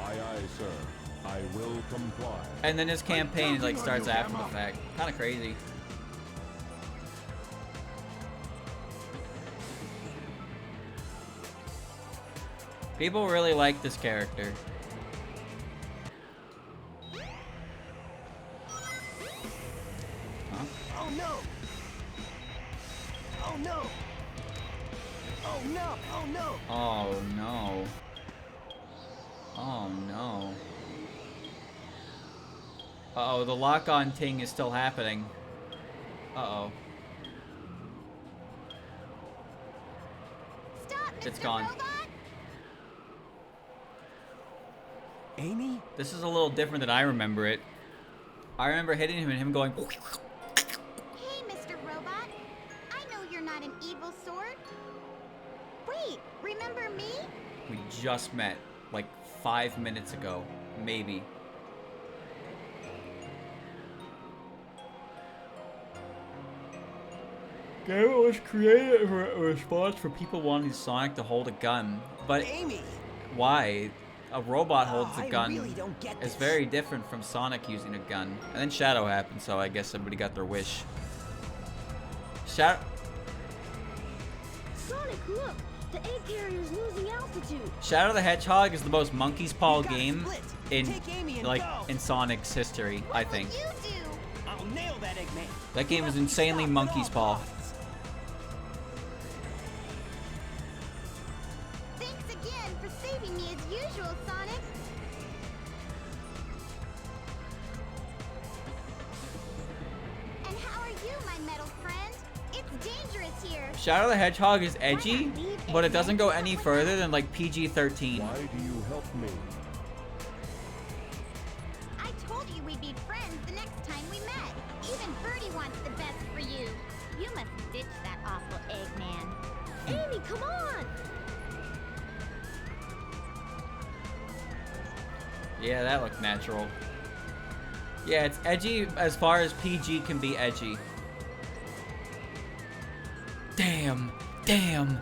Aye, aye, sir. I will comply. And then his campaign, like, starts you, after the Gamma. fact. Kind of crazy. People really like this character. Oh no! Oh no! Oh no! Oh no! Oh no. Oh no. Uh-oh, the lock-on ting is still happening. Uh-oh. Stop, Mr. It's gone. Robot! Amy? This is a little different than I remember it. I remember hitting him and him going... Hey, Mr. Robot. I know you're not an evil sort. Wait, remember me? We just met, like, 5 minutes ago. Maybe. Game was created for a response for people wanting Sonic to hold a gun. But Amy! why? A robot holds a I gun. really don't get It's this. very different from Sonic using a gun. And then Shadow happened, so I guess somebody got their wish. Shadow... Sonic, look! The egg carrier's losing altitude. Shadow the Hedgehog is the most monkey's paw You gotta game split. in Take Amy and like go. in Sonic's history, I think. What will you do? I'll nail that Eggman. That game is Must be insanely stopped at monkey's all paw. costs. Thanks again for saving me as usual, Sonic. And how are you, my metal friend? It's dangerous here. Shadow the Hedgehog is edgy, but it doesn't go any further than like PG-13. Why do you help me? I told you we'd be friends the next time we met. Even Birdie wants the best for you. You must ditch that awful Eggman. Amy, come on! Yeah, that looked natural. Yeah, it's edgy as far as PG can be edgy. Damn. Damn.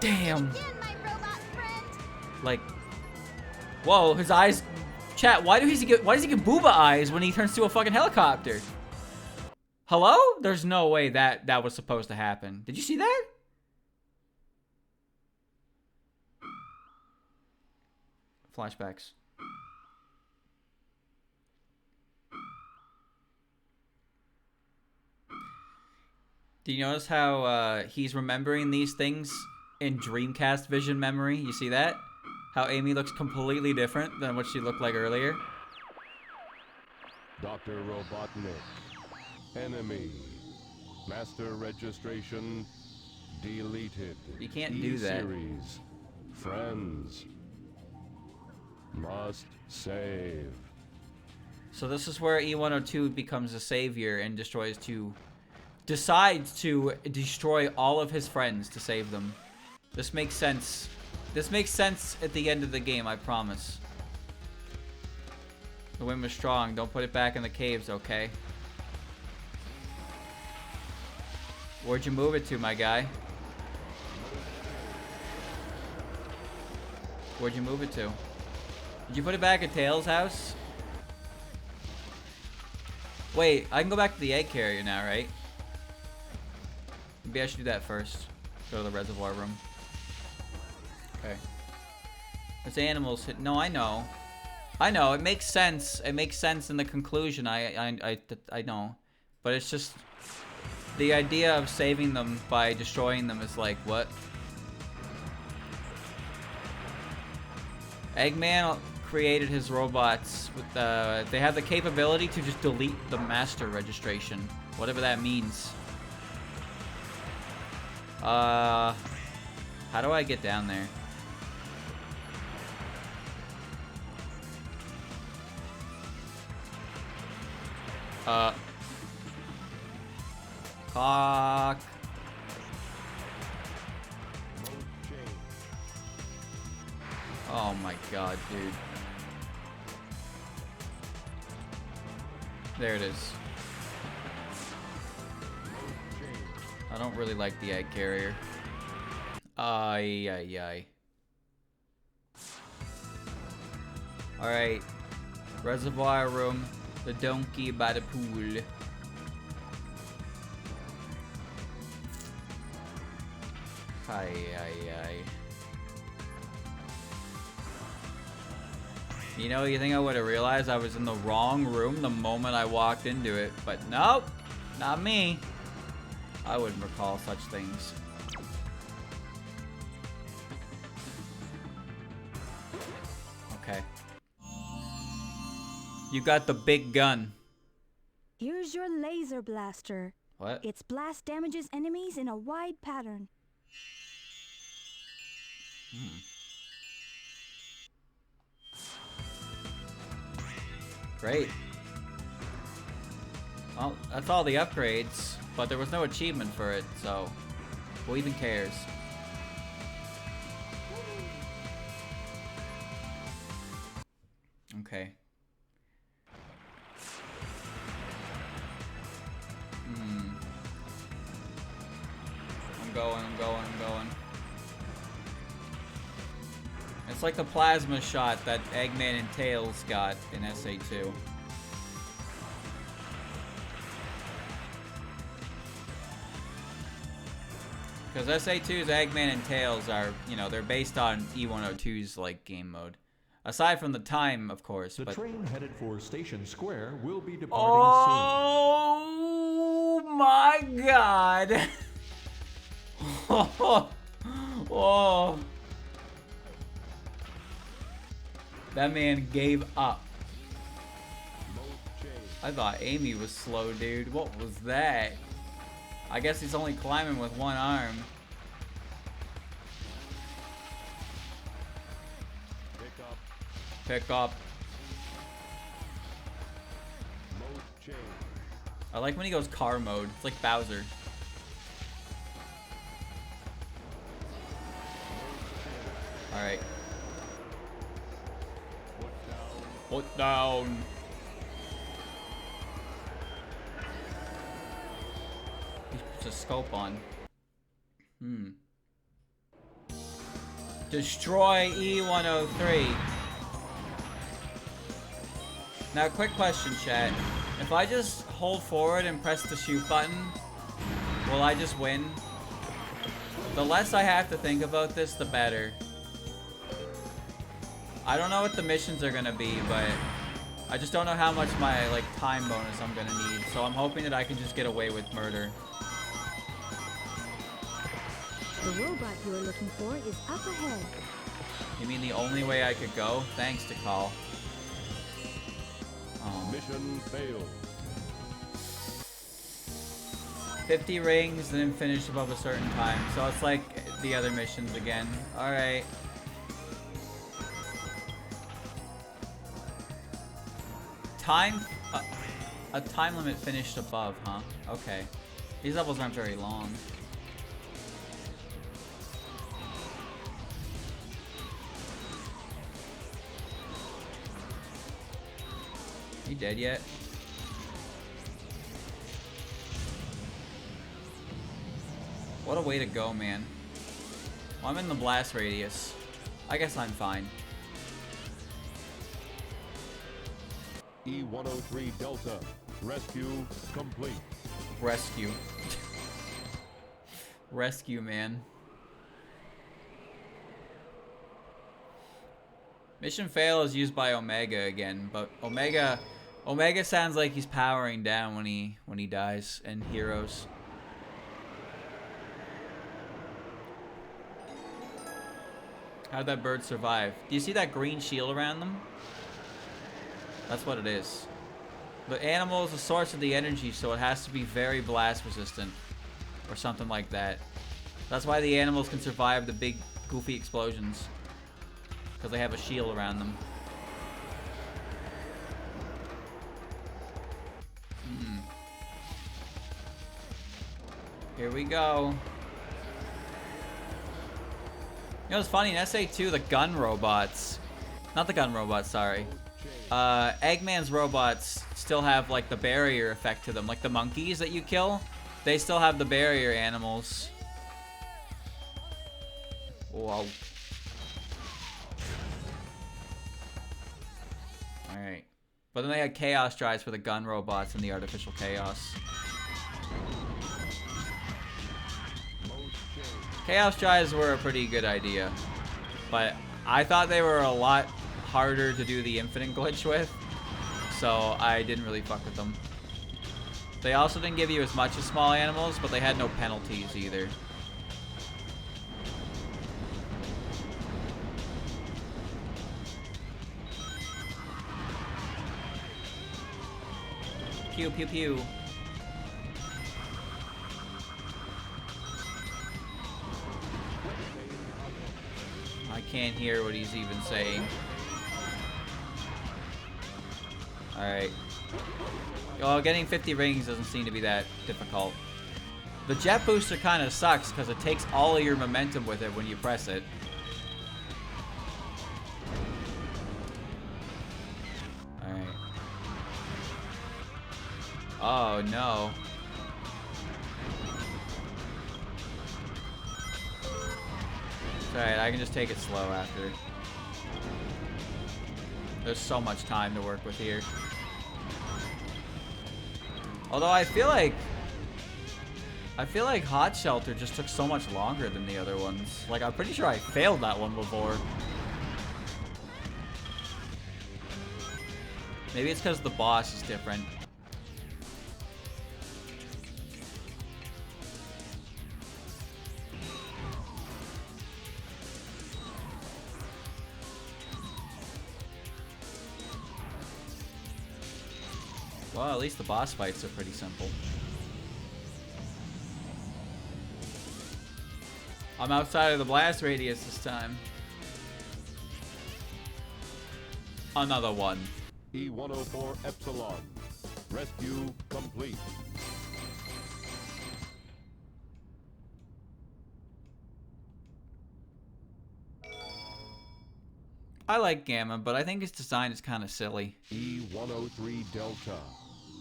Damn. Again, my robot friend. Like, whoa, his eyes. Chat, why does he get booba eyes when he turns to a fucking helicopter? Hello? There's no way that was supposed to happen. Did you see that? Flashbacks. Do you notice how he's remembering these things in Dreamcast vision memory? You see that? How Amy looks completely different than what she looked like earlier. Dr. Robotnik. Enemy. Master registration deleted. You can't do that. E-series. Friends. Must save. So this is where E102 becomes a savior and decides to destroy all of his friends to save them. This makes sense. This makes sense at the end of the game, I promise. The wind was strong. Don't put it back in the caves, okay? Where'd you move it to, my guy? Where'd you move it to? Did you put it back at Tails' house? Wait, I can go back to the egg carrier now, right? Maybe I should do that first. Go to the reservoir room. Okay. There's animals hit. No, I know. I know. It makes sense. It makes sense in the conclusion. I know. But it's just the idea of saving them by destroying them is like, what? Eggman created his robots with they have the capability to just delete the master registration, whatever that means. How do I get down there? Cock. Oh my god, dude. There it is. I don't really like the egg carrier. Ay, ay, ay. Alright. Reservoir room. The donkey by the pool. Ay, ay, ay. You know, you think I would have realized I was in the wrong room the moment I walked into it, but nope. Not me. I wouldn't recall such things. Okay. You got the big gun. Here's your laser blaster. What? Its blast damages enemies in a wide pattern. Great. Well, that's all the upgrades, but there was no achievement for it, so who even cares? Okay. I'm going. It's like the plasma shot that Eggman and Tails got in SA2. Because SA2's Eggman and Tails are, you know, they're based on E102's, like, game mode. Aside from the time, of course. The but... train headed for Station Square will be departing Oh my god! Oh. That man gave up. I thought Amy was slow, dude. What was that? I guess he's only climbing with one arm. Pick up. I like when he goes car mode. It's like Bowser. Alright. Put down. He puts a scope on. Destroy E103. Now, quick question, chat. If I just hold forward and press the shoot button, will I just win? The less I have to think about this, the better. I don't know what the missions are gonna be, but I just don't know how much my, like, time bonus I'm gonna need. So I'm hoping that I can just get away with murder. The robot you are looking for is up ahead. You mean the only way I could go? Thanks to call. Mission failed. 50 rings and then finish above a certain time. So it's like the other missions again. Alright. Time... a time limit finished above, huh? Okay. These levels aren't very long. You dead yet? What a way to go, man. Well, I'm in the blast radius. I guess I'm fine. E103 Delta. Rescue complete. Rescue. Rescue, man. Mission fail is used by Omega again, but Omega sounds like he's powering down when he dies in Heroes. How'd that bird survive? Do you see that green shield around them? That's what it is. The animal is the source of the energy, so it has to be very blast resistant. Or something like that. That's why the animals can survive the big, goofy explosions. Because they have a shield around them. Here we go. You know, it's funny, in SA2, the gun robots... Not the gun robots, sorry. Eggman's robots still have, like, the barrier effect to them. Like, the monkeys that you kill, they still have the barrier animals. Whoa. Alright. But then they had Chaos Drives for the gun robots and the artificial chaos. Chaos Drives were a pretty good idea. But I thought they were a lot harder to do the infinite glitch with. So I didn't really fuck with them. They also didn't give you as much as small animals, but they had no penalties either. Pew, pew, pew. I can't hear what he's even saying. Alright. Well, getting 50 rings doesn't seem to be that difficult. The jet booster kind of sucks because it takes all of your momentum with it when you press it. Alright. Oh, no. It's alright, I can just take it slow after. There's so much time to work with here. Although I feel like Hot Shelter just took so much longer than the other ones. Like, I'm pretty sure I failed that one before. Maybe it's because the boss is different. Well, at least the boss fights are pretty simple. I'm outside of the blast radius this time. Another one. E-104 Epsilon. Rescue complete. I like Gamma, but I think his design is kind of silly. E-103 Delta.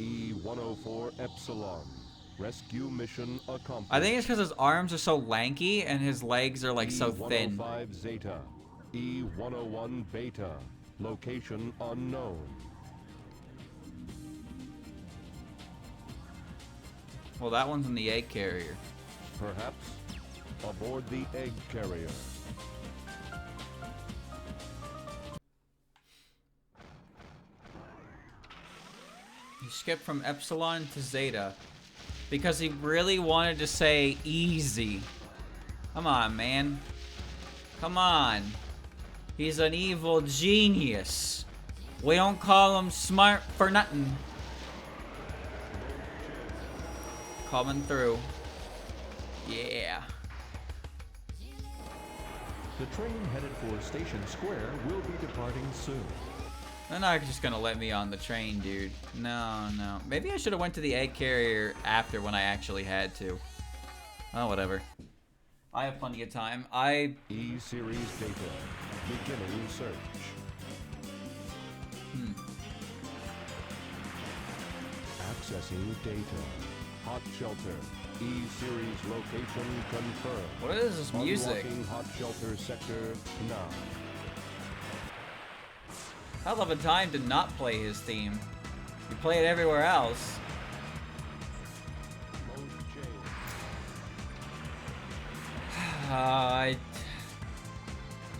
E-104 Epsilon. Rescue mission accomplished. I think it's because his arms are so lanky and his legs are like so thin. E-105 Zeta. E-101 Beta. Location unknown. Well, that one's in the egg carrier. Perhaps aboard the egg carrier. He skipped from Epsilon to Zeta because he really wanted to say easy. Come on, man. Come on. He's an evil genius. We don't call him smart for nothing. Coming through. Yeah. The train headed for Station Square will be departing soon. They're not just gonna let me on the train, dude. No, no. Maybe I should have went to the egg carrier after when I actually had to. Oh, whatever. I have plenty of time. E-Series data. Beginning search. Accessing data. Hot Shelter. E-Series location confirmed. What is this music? Unlocking Hot Shelter sector now. Hell of a time to not play his theme. You play it everywhere else. Mode change.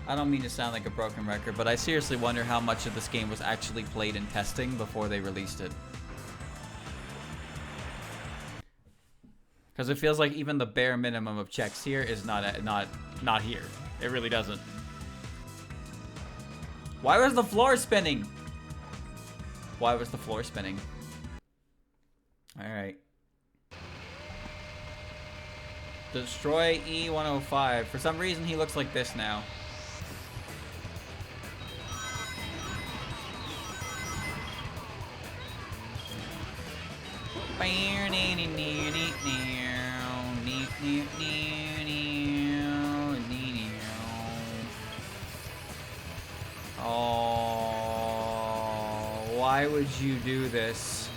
I don't mean to sound like a broken record, but I seriously wonder how much of this game was actually played in testing before they released it. Because it feels like even the bare minimum of checks here is not here. It really doesn't. Why was the floor spinning? Why was the floor spinning? Alright. Destroy E-105. For some reason, he looks like this now. Oh, why would you do this?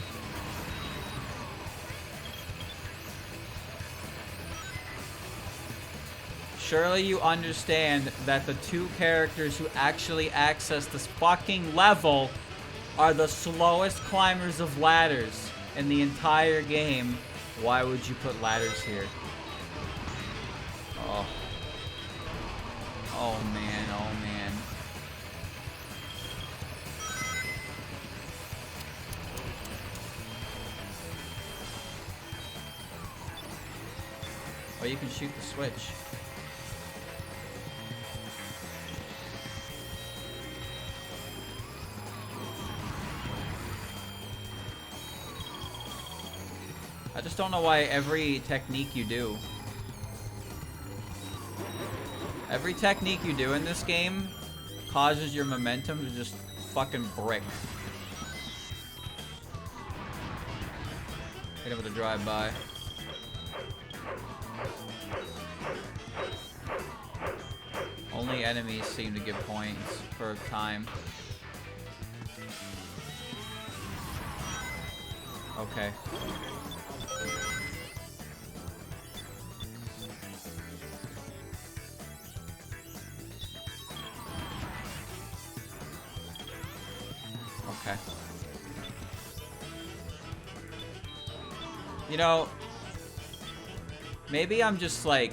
Surely you understand that the two characters who actually access this fucking level are the slowest climbers of ladders in the entire game. Why would you put ladders here? Oh. Oh man, oh man. Or you can shoot the switch. I just don't know why every technique you do. Every technique you do in this game causes your momentum to just fucking brick. Hit him with a drive-by. Only enemies seem to give points for time. Okay. Okay. You know, maybe I'm just like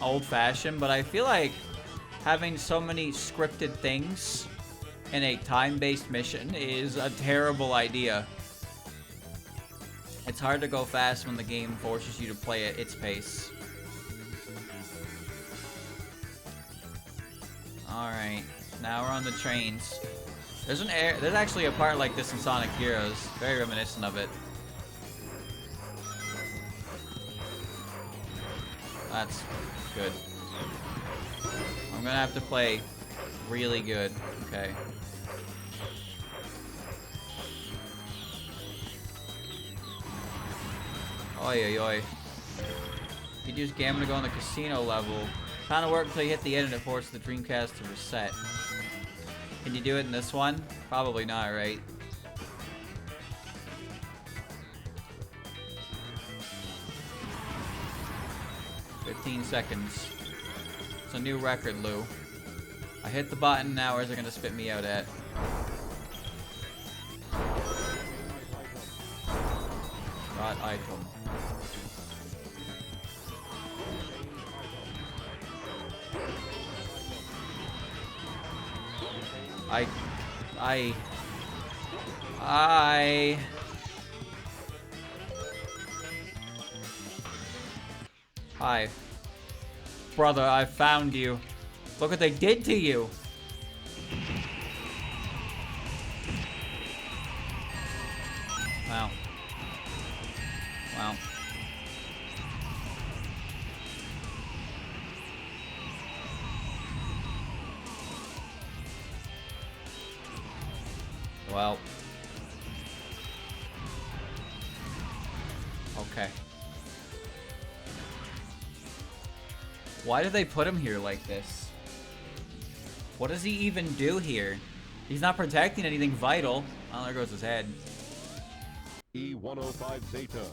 old-fashioned, but I feel like having so many scripted things in a time-based mission is a terrible idea. It's hard to go fast when the game forces you to play at its pace. Alright, now we're on the trains. There's actually a part like this in Sonic Heroes, very reminiscent of it. That's good. I'm gonna have to play really good. Okay. Oi, oi, oi. You use Gamma to go on the casino level. Kind of work until you hit the end and it forces the Dreamcast to reset. Can you do it in this one? Probably not, right? "15 seconds. It's a new record, Lou. I hit the button, now where's it gonna spit me out at? Got item. Hi. Brother, I found you. Look what they did to you. Wow. Wow. Well. Okay. Why did they put him here like this? What does he even do here? He's not protecting anything vital. Oh, there goes his head. E-105 Zeta.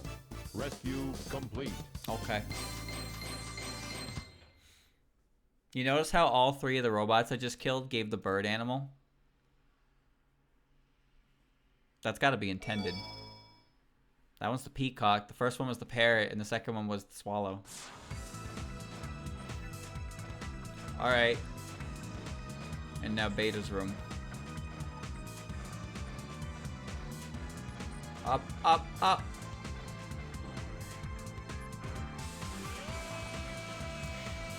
Rescue complete. Okay. You notice how all three of the robots I just killed gave the bird animal? That's got to be intended. That one's the peacock, the first one was the parrot, and the second one was the swallow. Alright. And now Beta's room. Up, up, up!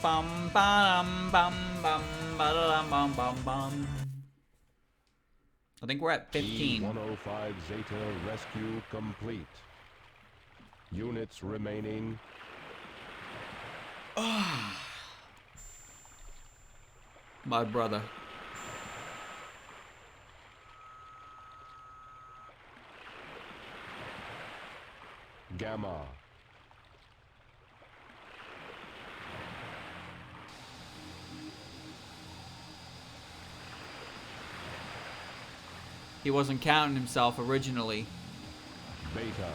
Bum bum bum bum bum bum bum bum. I think we're at 15. E-105 Zeta rescue complete. Units remaining. My brother. Gamma. He wasn't counting himself originally. Beta.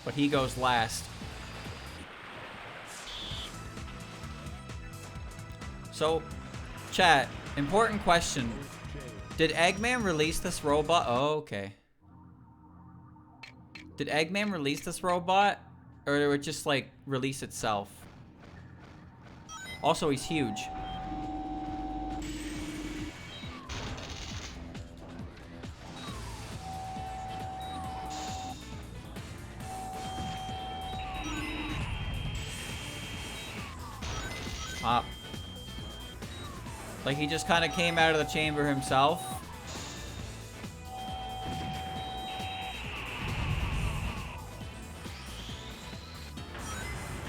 But he goes last. So, chat, important question. Did Eggman release this robot? Oh, okay. Did Eggman release this robot? Or did it just, like, release itself? Also, he's huge. Hop. Like he just kind of came out of the chamber himself.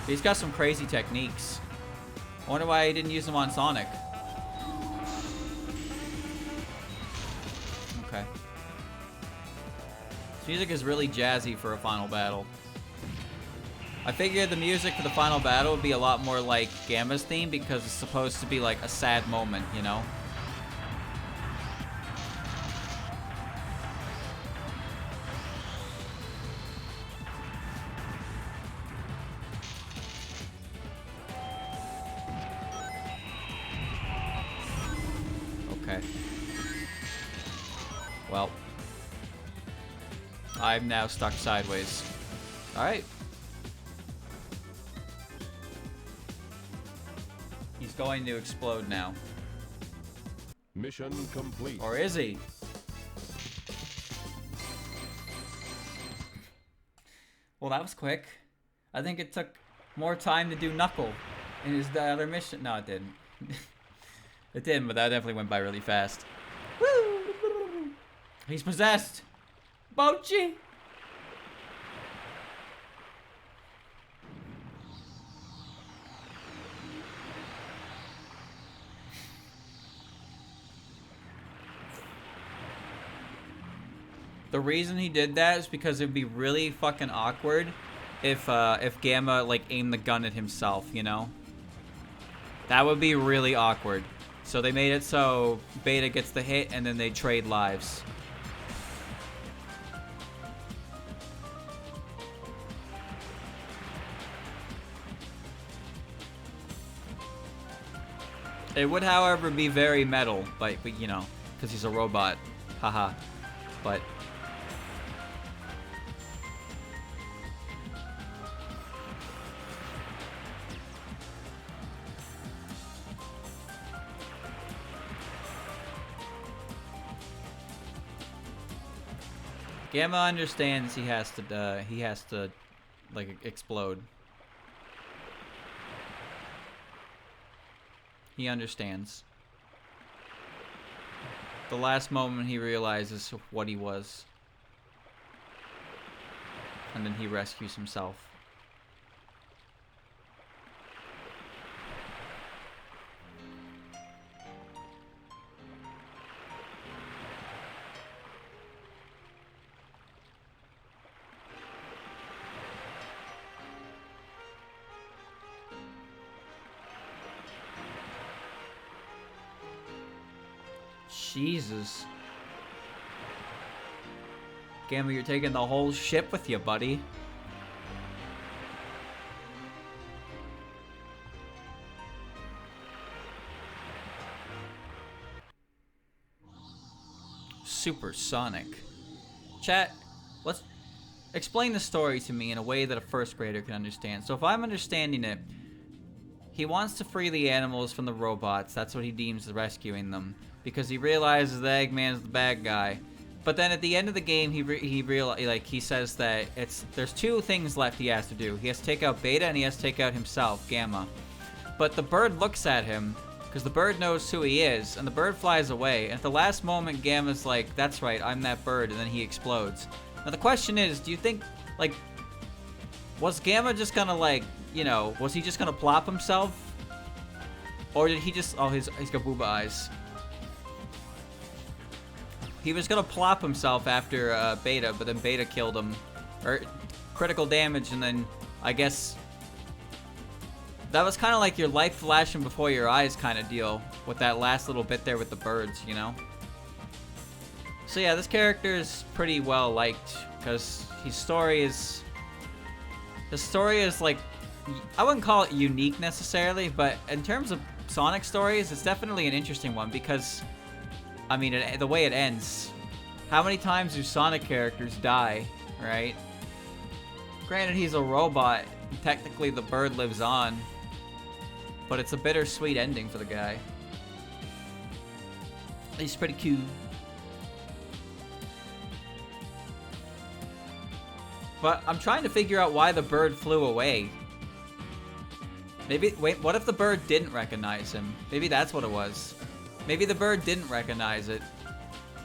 He's got some crazy techniques. I wonder why he didn't use them on Sonic. Okay. This music is really jazzy for a final battle. I figured the music for the final battle would be a lot more like Gamma's theme because it's supposed to be like a sad moment, you know? Okay. Well. I'm now stuck sideways. Alright. He's going to explode now. Mission complete. Or is he? Well, that was quick. I think it took more time to do Knuckle in his other mission. No, it didn't. It didn't, but that definitely went by really fast. Woo! He's possessed! Bochi! The reason he did that is because it'd be really fucking awkward if Gamma like aimed the gun at himself, you know? That would be really awkward. So they made it so Beta gets the hit and then they trade lives. It would, however, be very metal, but you know, because he's a robot. Haha. But Gamma understands he has to like explode. He understands. The last moment he realizes what he was. And then he rescues himself. Jesus. Gamma, you're taking the whole ship with you, buddy. Supersonic. Chat, let's explain the story to me in a way that a first grader can understand. So if I'm understanding it, he wants to free the animals from the robots. That's what he deems as rescuing them. Because he realizes that Eggman's the bad guy. But then at the end of the game, he says that there's two things left he has to do. He has to take out Beta and he has to take out himself, Gamma. But the bird looks at him, because the bird knows who he is, and the bird flies away. And at the last moment, Gamma's like, that's right, I'm that bird, and then he explodes. Now the question is, do you think, like, was Gamma just gonna, like, you know, was he just gonna plop himself? Or did he just, oh, he's got booba eyes. He was gonna plop himself after Beta, but then Beta killed him. Or critical damage, and then I guess that was kind of like your life flashing before your eyes kind of deal with that last little bit there with the birds, you know? So yeah, this character is pretty well liked because his story is like, I wouldn't call it unique necessarily, but in terms of Sonic stories, it's definitely an interesting one because, I mean, the way it ends. How many times do Sonic characters die, right? Granted, he's a robot. Technically, the bird lives on. But it's a bittersweet ending for the guy. He's pretty cool. But I'm trying to figure out why the bird flew away. Maybe, wait, what if the bird didn't recognize him? Maybe that's what it was. Maybe the bird didn't recognize it.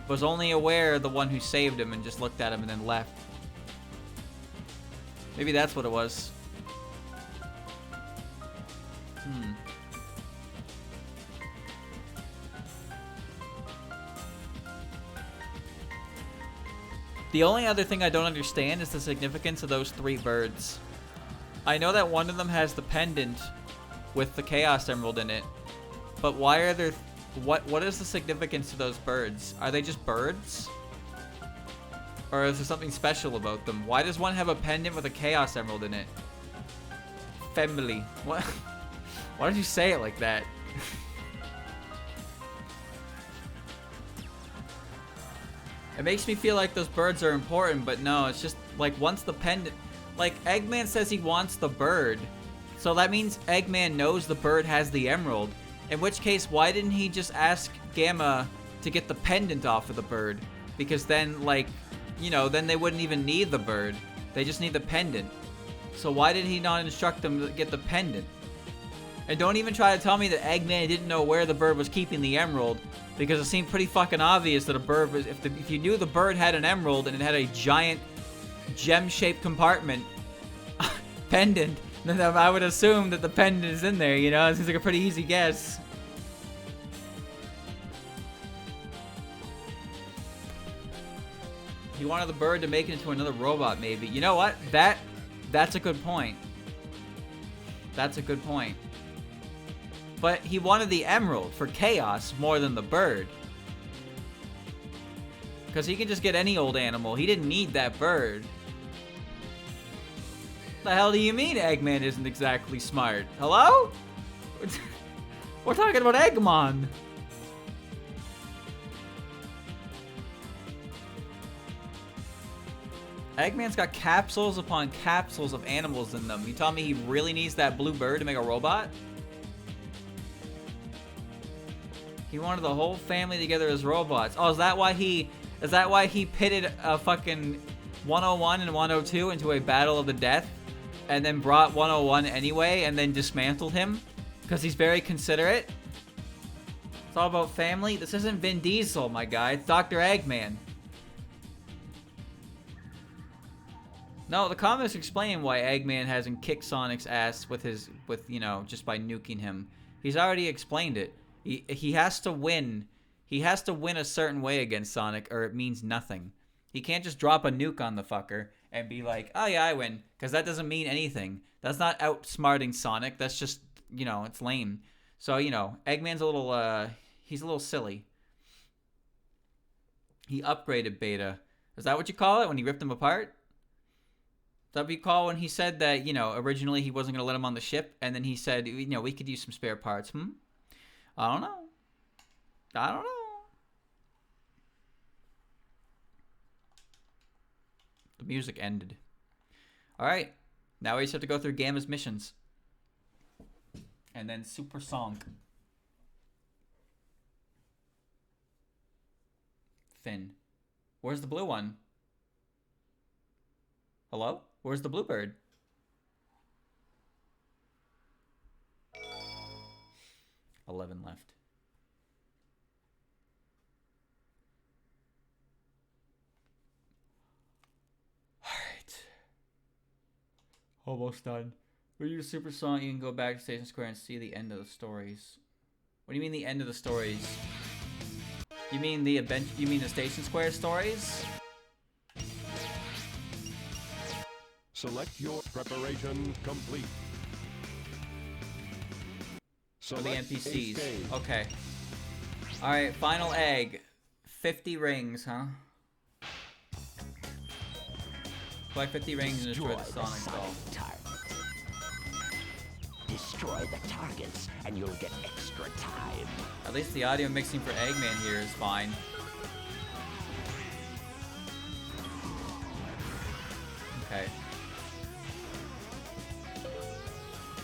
Was only aware of the one who saved him and just looked at him and then left. Maybe that's what it was. The only other thing I don't understand is the significance of those 3 birds. I know that one of them has the pendant with the Chaos Emerald in it, but why are there... What is the significance to those birds? Are they just birds? Or is there something special about them? Why does one have a pendant with a Chaos Emerald in it? Family. What? Why did you say it like that? It makes me feel like those birds are important, but no, it's just like once the pendant... Like, Eggman says he wants the bird. So that means Eggman knows the bird has the emerald. In which case, why didn't he just ask Gamma to get the pendant off of the bird? Because then, like, you know, then they wouldn't even need the bird. They just need the pendant. So why did he not instruct them to get the pendant? And don't even try to tell me that Eggman didn't know where the bird was keeping the emerald, because it seemed pretty fucking obvious that a bird was... If you knew the bird had an emerald and it had a giant gem-shaped compartment pendant, then I would assume that the pendant is in there, you know? It seems like a pretty easy guess. He wanted the bird to make it into another robot, maybe. You know what? That's a good point. That's a good point. But he wanted the emerald for Chaos more than the bird. Because he can just get any old animal. He didn't need that bird. The hell do you mean Eggman isn't exactly smart? Hello? We're talking about Eggman. Eggman's got capsules upon capsules of animals in them. You telling me he really needs that blue bird to make a robot? He wanted the whole family together as robots. Oh, is that why he pitted a fucking 101 and 102 into a battle of the death and then brought 101 anyway and then dismantled him? Because he's very considerate? It's all about family? This isn't Vin Diesel, my guy. It's Dr. Eggman. No, the comics explain why Eggman hasn't kicked Sonic's ass with you know, just by nuking him. He's already explained it. He has to win. He has to win a certain way against Sonic, or it means nothing. He can't just drop a nuke on the fucker and be like, oh yeah, I win. Because that doesn't mean anything. That's not outsmarting Sonic. That's just, you know, it's lame. So, you know, Eggman's a little, he's a little silly. He upgraded Beta. Is that what you call it when he ripped him apart? Is that what you call when he said that, you know, originally he wasn't going to let him on the ship, and then he said, you know, we could use some spare parts. I don't know. I don't know. The music ended. Alright. Now we just have to go through Gamma's missions. And then Super Song. Finn. Where's the blue one? Hello? Where's the bluebird? $11 left. Alright. Almost done. When you do Super Song, you can go back to Station Square and see the end of the stories. What do you mean the end of the stories? You mean the event? You mean the Station Square stories? Select your preparation complete. For the NPCs. Okay. Alright, final egg. 50 rings, huh? Collect 50 rings and destroy the Sonic doll. Destroy the targets, and you'll get extra time. At least the audio mixing for Eggman here is fine. Okay.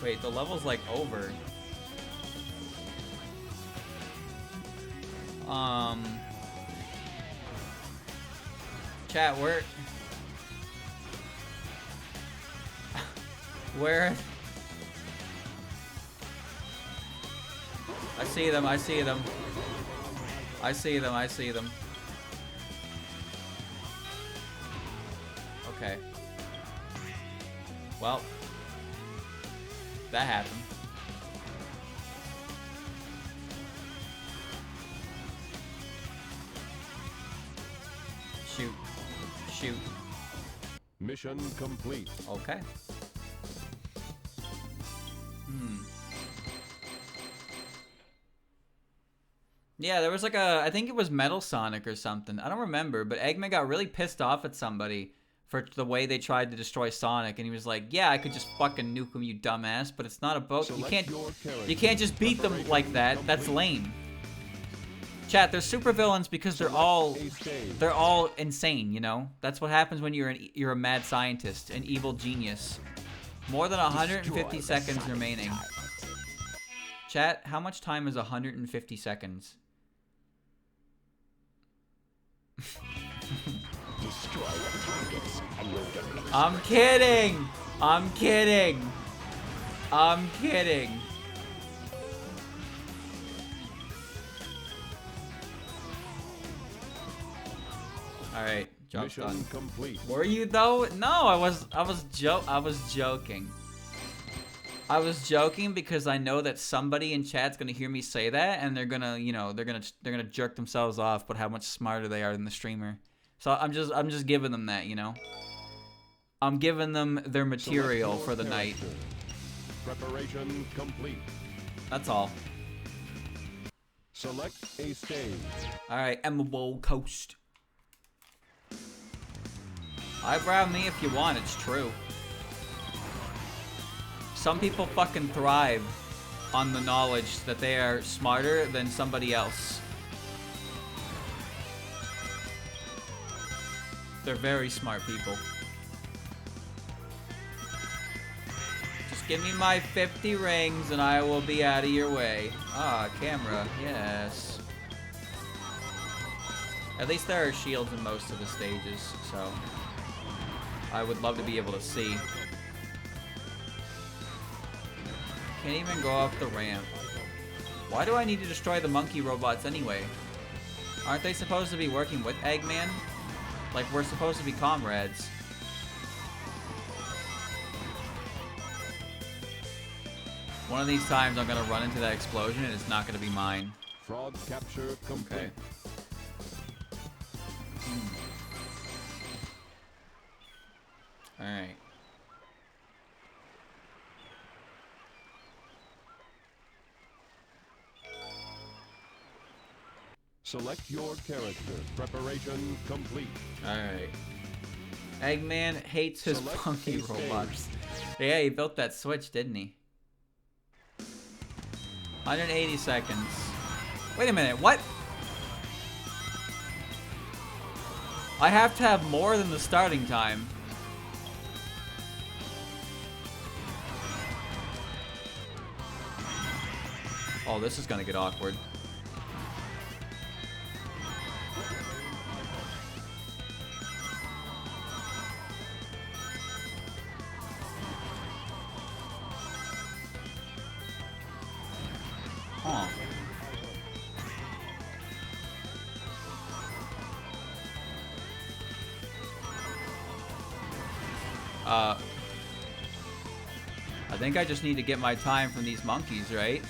Wait, the level's like over. Chat, where I see them, I see them. I see them, I see them. Okay. Well. That happened. Shoot. Shoot. Mission complete. Okay. Yeah, there was like I think it was Metal Sonic or something. I don't remember, but Eggman got really pissed off at somebody for the way they tried to destroy Sonic, and he was like, "Yeah, I could just fucking nuke him, you dumbass, but it's not a boat. You can't just beat them like that. That's lame." Chat, they're supervillains because they're all insane, you know? That's what happens when you're a mad scientist, an evil genius. More than 150 seconds remaining. Chat, how much time is 150 seconds? Destroy the targets and you'll get extra. I'm kidding! I'm kidding! I'm kidding. Alright, job's done. Mission complete. Were you though? No, I was joking. I was joking because I know that somebody in chat's gonna hear me say that, and they're gonna, you know, they're gonna jerk themselves off, but how much smarter they are than the streamer. So I'm just giving them that, you know. I'm giving them their material for the night. Preparation complete. That's all. Select a stage. All right, Emerald Coast. Eyebrow me if you want. It's true. Some people fucking thrive on the knowledge that they are smarter than somebody else. They're very smart people. Just give me my 50 rings and I will be out of your way. Ah, camera. Yes. At least there are shields in most of the stages, so I would love to be able to see. Can't even go up the ramp. Why do I need to destroy the monkey robots anyway? Aren't they supposed to be working with Eggman? Like, we're supposed to be comrades. One of these times I'm gonna run into that explosion and it's not gonna be mine. Frog capture complete. Okay. Alright. Select your character. Preparation complete. Alright. Eggman hates his Select funky a stage. robots. Yeah, he built that switch, didn't he? 180 seconds. Wait a minute, what? I have to have more than the starting time. Oh, this is gonna get awkward. Huh. I think I just need to get my time from these monkeys, right?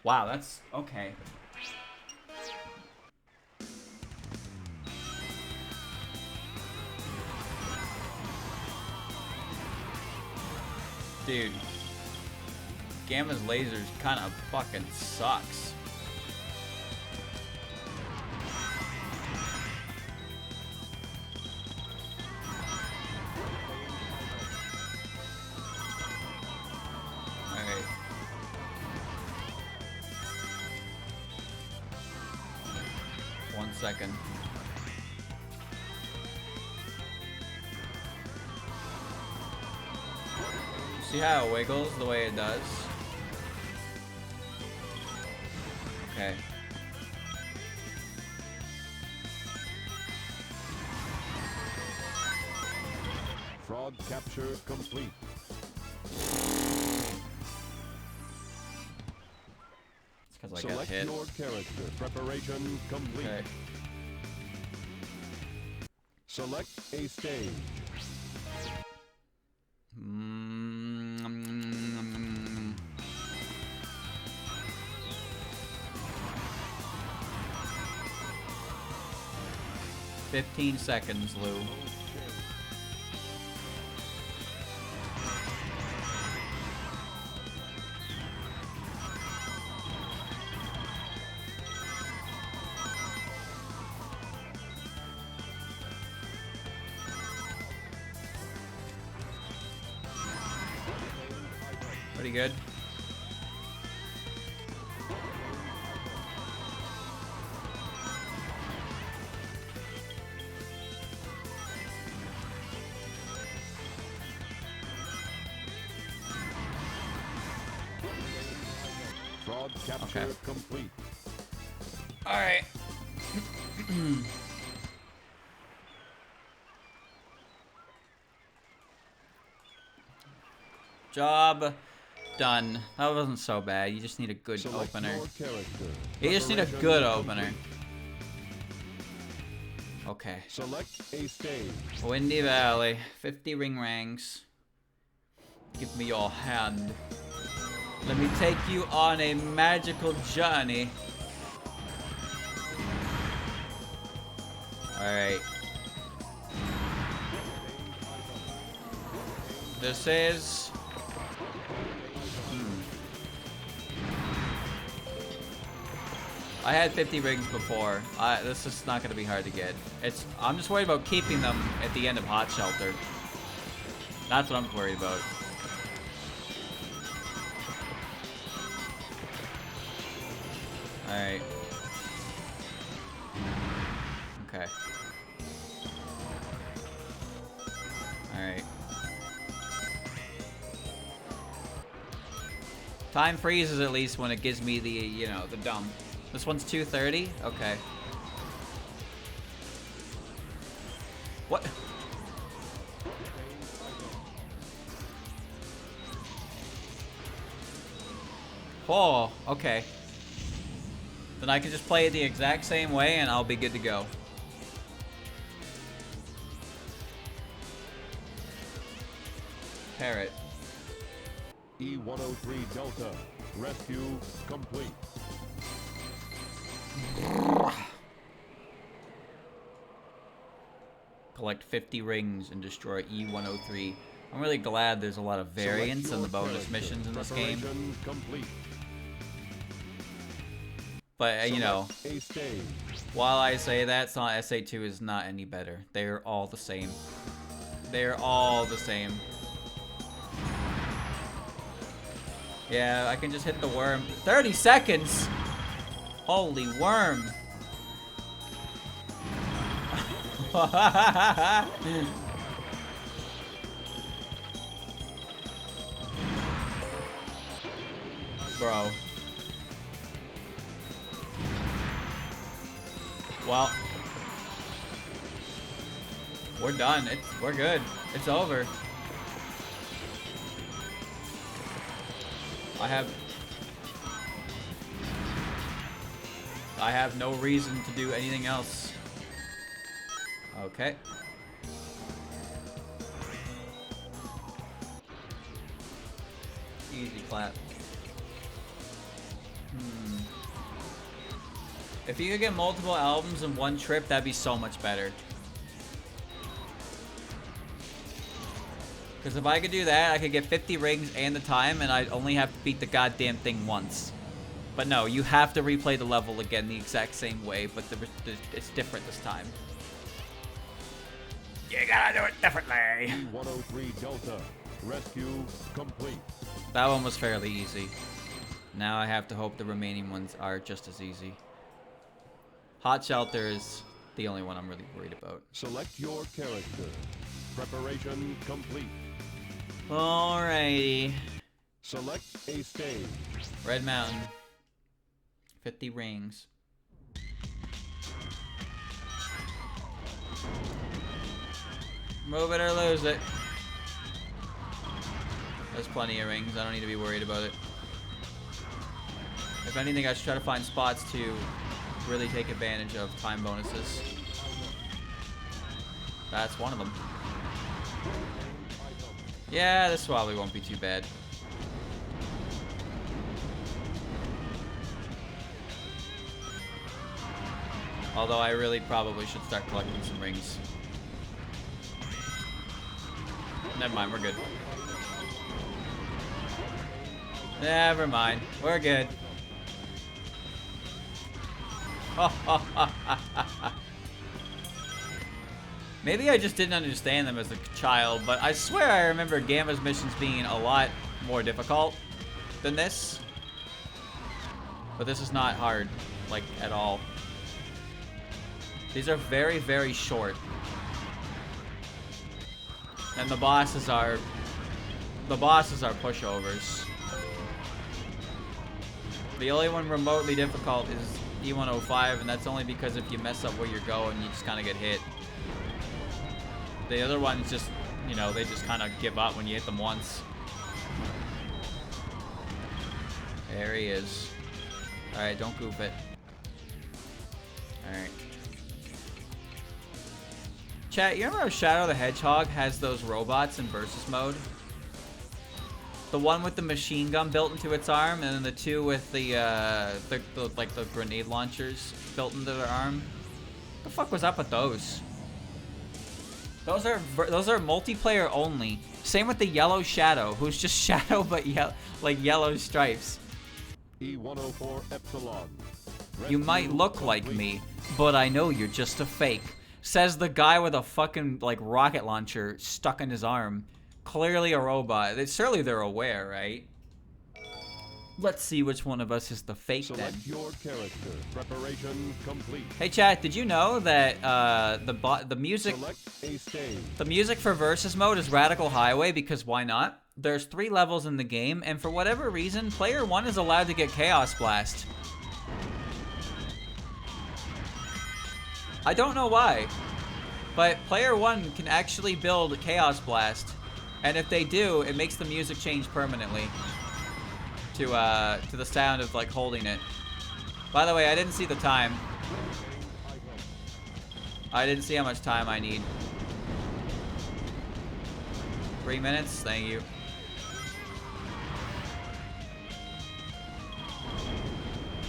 Wow, that's okay. Dude, Gamma's lasers kind of fucking sucks. Alright. One second. See how it wiggles the way it does? Okay. Frog Frog capture complete. It's because I got Select hit. your character. Preparation complete. Okay. Select a stage. Mm. 15 seconds, Lou. Pretty good. Frog capture Okay. complete. All right. Job done. That wasn't so bad. You just need a good Select opener. your character. You just need a Preparation good complete. opener. Okay. Select a stage. Windy Valley. 50 ring ranks. Give me your hand. Let me take you on a magical journey. Alright. This is... I had 50 rings before. This is not going to be hard to get. I'm just worried about keeping them at the end of Hot Shelter. That's what I'm worried about. Alright. Okay. Alright. Time freezes at least when it gives me the, you know, the dump. This one's 2:30? Okay. What? Oh, okay. Then I can just play it the exact same way and I'll be good to go. Parrot. E-103 Delta. Rescue complete. Collect 50 rings and destroy E-103. I'm really glad there's a lot of variance in the bonus missions in this game. Preparation complete. But, you know, A stage. while I say that, SA2 is not any better. They're all the same. They're all the same. Yeah, I can just hit the worm. 30 seconds! Holy worm! Bro. Well. We're done. We're good. It's over. I have no reason to do anything else. Okay. Easy clap. If you could get multiple albums in one trip, that'd be so much better. Because if I could do that, I could get 50 rings and the time, and I'd only have to beat the goddamn thing once. But no, you have to replay the level again the exact same way, but it's different this time. You gotta do it differently. 103 Delta. Rescue complete. That one was fairly easy. Now I have to hope the remaining ones are just as easy. Hot Shelter is the only one I'm really worried about. Select your character. Preparation complete. Alrighty. Select a stage. Red Mountain. 50 rings. Move it or lose it. There's plenty of rings. I don't need to be worried about it. If anything, I should try to find spots to really take advantage of time bonuses. That's one of them. Yeah, this probably won't be too bad. Although I really probably should start collecting some rings. Never mind, we're good. Never mind, we're good. Maybe I just didn't understand them as a child, but I swear I remember Gamma's missions being a lot more difficult than this. But this is not hard, like, at all. These are very, very short. And the bosses are pushovers. The only one remotely difficult is E105, and that's only because if you mess up where you're going, you just kind of get hit. The other ones just, you know, they just kind of give up when you hit them once. There he is. Alright, don't goof it. Alright. Chat, you remember how Shadow the Hedgehog has those robots in Versus mode? The one with the machine gun built into its arm, and then the two with the grenade launchers built into their arm. What the fuck was up with those? Those are multiplayer only. Same with the Yellow Shadow, who's just Shadow but yellow stripes. E104 Epsilon. You might look like me, but I know you're just a fake. Says the guy with a fucking, like, rocket launcher stuck in his arm. Clearly a robot. Surely they're aware, right? Let's see which one of us is the fake then. Select your character. Preparation complete. Hey chat, did you know that the music Select a stage. the music for Versus mode is Radical Highway because why not? There's 3 levels in the game, and for whatever reason, player 1 is allowed to get Chaos Blast. I don't know why, but player 1 can actually build Chaos Blast, and if they do, it makes the music change permanently to the sound of, like, holding it. By the way, I didn't see the time. I didn't see how much time I need. 3 minutes? Thank you.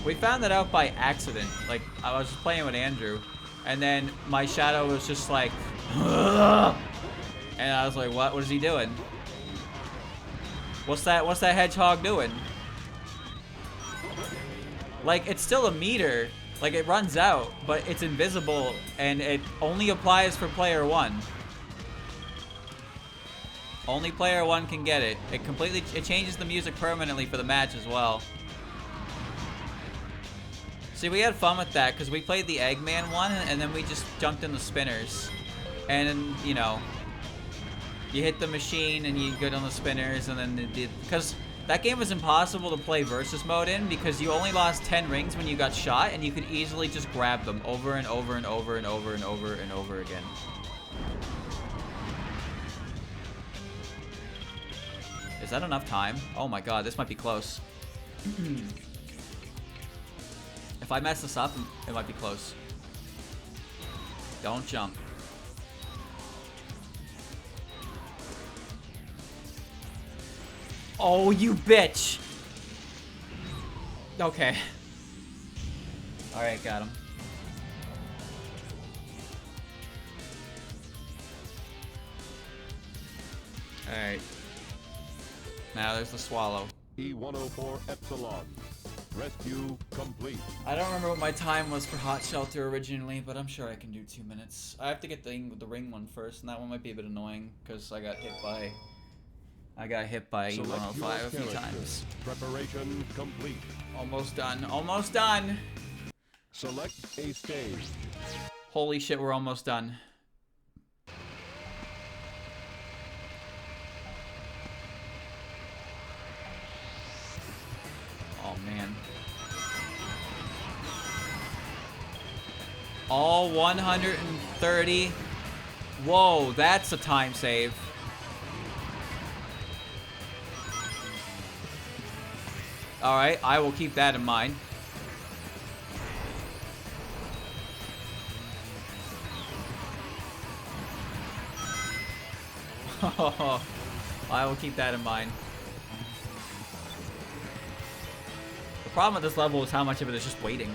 We found that out by accident. Like, I was playing with Andrew, and then my shadow was just like, ugh! And I was like, what is he doing? What's that hedgehog doing? Like, it's still a meter. Like, it runs out, but it's invisible, and it only applies for player 1. Only player 1 can get it. It changes the music permanently for the match as well. See, we had fun with that because we played the Eggman one, and then we just jumped in the spinners. And, you know, you hit the machine and you go down the spinners, and then because that game was impossible to play Versus mode in because you only lost 10 rings when you got shot, and you could easily just grab them over and over and over and over and over and over again. Is that enough time? Oh my god, this might be close. If I mess this up, it might be close. Don't jump. Oh, you bitch! Okay. Alright, got him. Alright. Now there's the swallow. E104 Epsilon. Rescue complete. I don't remember what my time was for Hot Shelter originally, but I'm sure I can do 2 minutes. I have to get the ring one first, and that one might be a bit annoying because I got hit by E105 a few times. Preparation complete. Almost done. Almost done. Select a stage. Holy shit, we're almost done. Oh, man. All 130. Whoa, that's a time save. Alright, I will keep that in mind. I will keep that in mind. The problem with this level is how much of it is just waiting.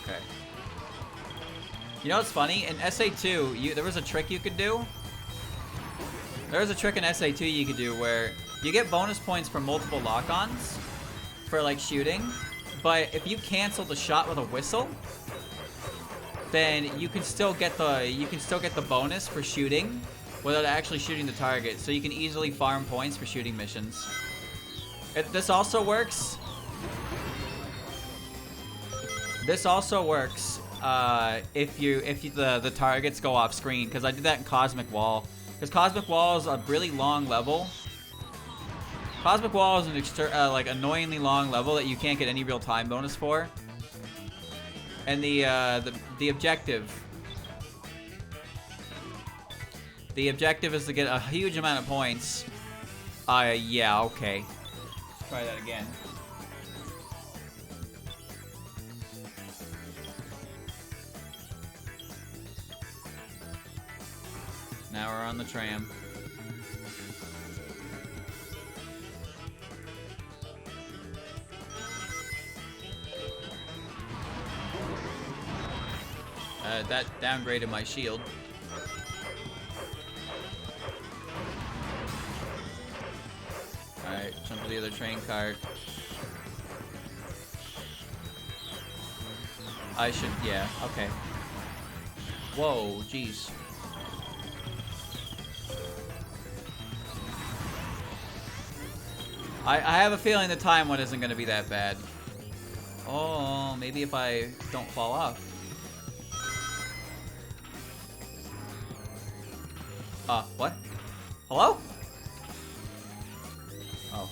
Okay. You know what's funny? In SA2, there was a trick you could do. There was a trick in SA2 you could do where you get bonus points for multiple lock-ons for like shooting, but if you cancel the shot with a whistle, then you can still get the bonus for shooting without actually shooting the target. So you can easily farm points for shooting missions. This also works. This also works if the targets go off screen, because I did that in Cosmic Wall. Because Cosmic Wall is a really long level. Cosmic Wall is an like annoyingly long level that you can't get any real time bonus for. And the objective. The objective is to get a huge amount of points. Yeah, okay. Let's try that again. Now we're on the tram. That downgraded my shield. Alright, jump to the other train cart. I should, yeah, okay. Whoa, jeez. I have a feeling the time one isn't going to be that bad. Oh, maybe if I don't fall off. What? Hello? Oh.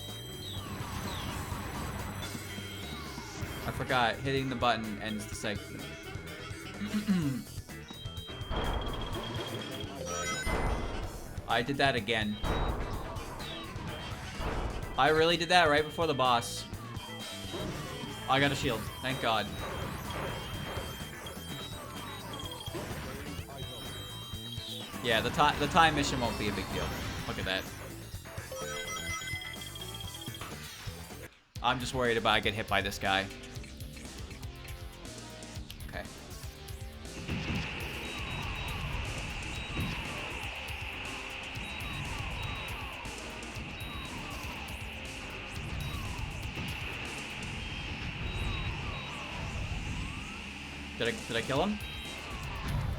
I forgot. Hitting the button ends the segment. I did that again. I really did that right before the boss. I got a shield. Thank God. Yeah, the time mission won't be a big deal. Look at that. I'm just worried about I get hit by this guy. Okay. Did I kill him?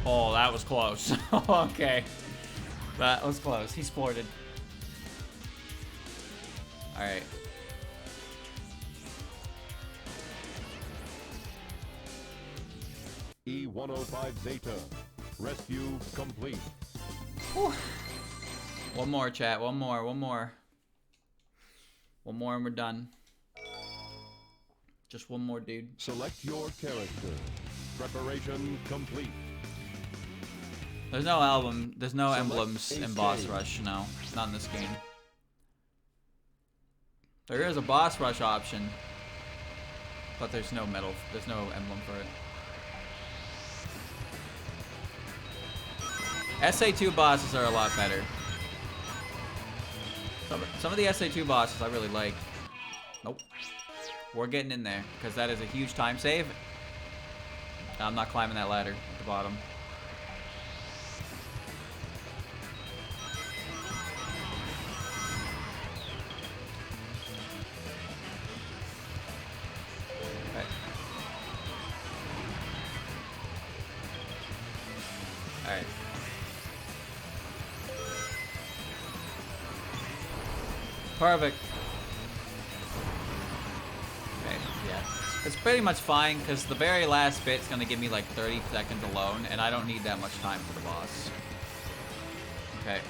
Oh, that was close. Okay. That was close. He sported. Alright. E-105 Zeta. Rescue complete. Whew. One more, chat. One more. One more and we're done. Just one more, dude. Select your character. Preparation complete. There's no album. There's no emblems in Boss Rush. No, not in this game. There is a Boss Rush option, but there's no medal. There's no emblem for it. SA2 bosses are a lot better. Some of the SA2 bosses I really like. Nope. We're getting in there because that is a huge time save. I'm not climbing that ladder at the bottom. Alright. Perfect. Okay, yeah. It's pretty much fine, because the very last bit's gonna give me like 30 seconds alone, and I don't need that much time for the boss. Okay.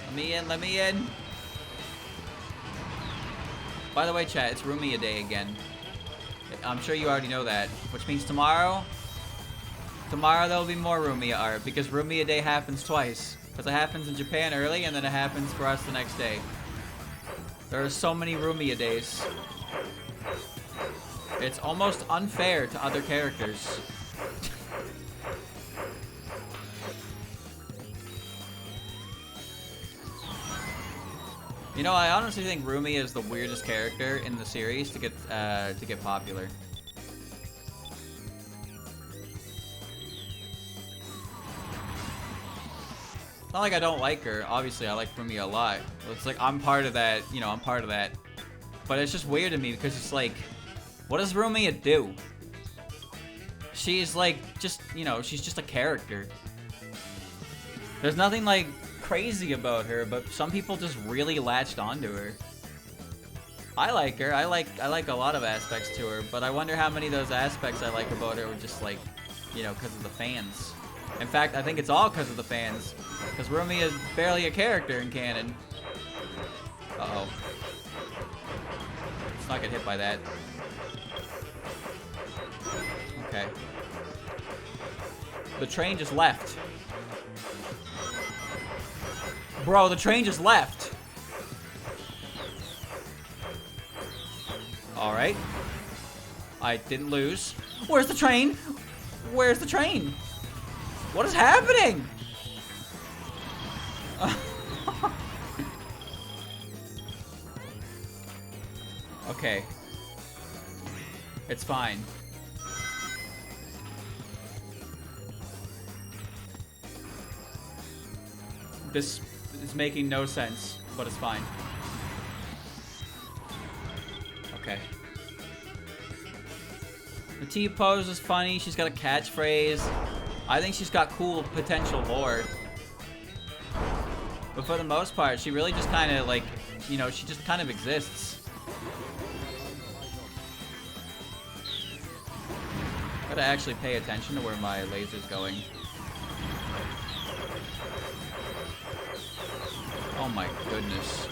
Let me in, let me in! By the way, chat, it's Rumi a day again. I'm sure you already know that. Which means tomorrow there will be more Rumiya art, because Rumiya Day happens twice. Because it happens in Japan early, and then it happens for us the next day. There are so many Rumiya days. It's almost unfair to other characters. You know, I honestly think Rumiya is the weirdest character in the series to get popular. Not like I don't like her. Obviously, I like Rumiya a lot. It's like I'm part of that. You know, I'm part of that. But it's just weird to me because it's like, what does Rumiya do? She's like just, you know, she's just a character. There's nothing like crazy about her, but some people just really latched onto her. I like her. I like a lot of aspects to her, but I wonder how many of those aspects I like about her were just like, you know, because of the fans. In fact, I think it's all because of the fans. Because Rumiya is barely a character in canon. Uh-oh. Let's not get hit by that. Okay. The train just left. Bro, the train just left. Alright. I didn't lose. Where's the train? Where's the train? What is happening? Okay. It's fine. This is making no sense, but it's fine. Okay. The T-pose is funny. She's got a catchphrase. I think she's got cool potential lore. But for the most part, she really just kind of like, you know, she just kind of exists. Gotta actually pay attention to where my laser's going. Oh my goodness.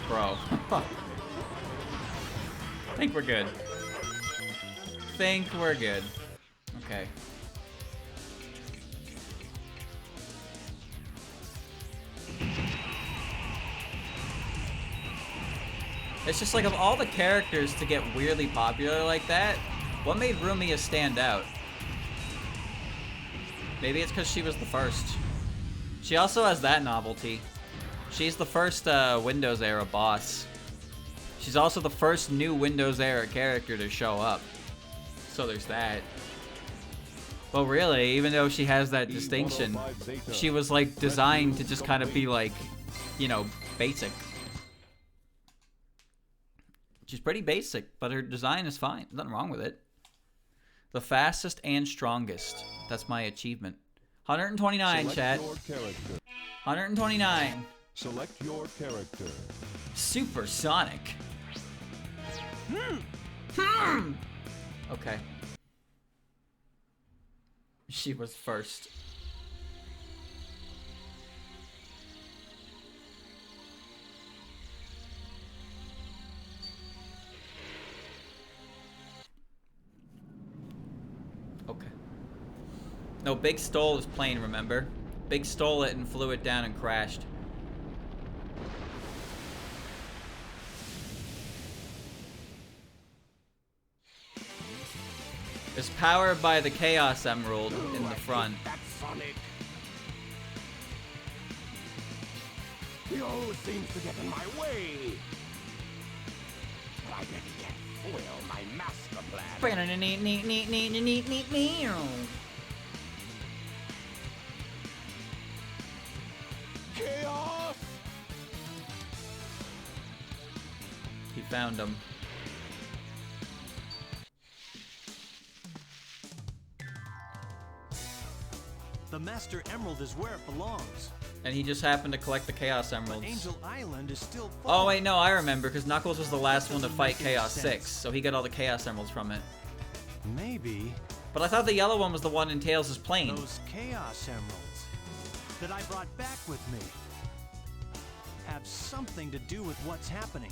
Bro. Think we're good. Think we're good. Okay. It's just like, of all the characters to get weirdly popular like that, what made Rumiya stand out? Maybe it's because she was the first. She also has that novelty. She's the first Windows era boss. She's also the first new Windows era character to show up. So there's that. But really, even though she has that distinction, she was like designed to just kind of be like, you know, basic. She's pretty basic, but her design is fine. Nothing wrong with it. The fastest and strongest. That's my achievement. 129, chat. 129. Select your character. Supersonic. Okay. She was first. Okay. No, Big stole his plane, remember? Big stole it and flew it down and crashed. It's powered by the Chaos Emerald in the front. That's Sonic. He always seems to get in my way. I better get foil my master plan. Chaos! He found him. The Master Emerald is where it belongs. And he just happened to collect the Chaos Emeralds. But Angel Island is still full. Oh wait, no, I remember, because Knuckles was the last one to fight Doesn't make any Chaos 6, sense. so he got all the Chaos Emeralds from it. Maybe But I thought the yellow one was the one in Tails' plane. those Chaos Emeralds that I brought back with me have something to do with what's happening.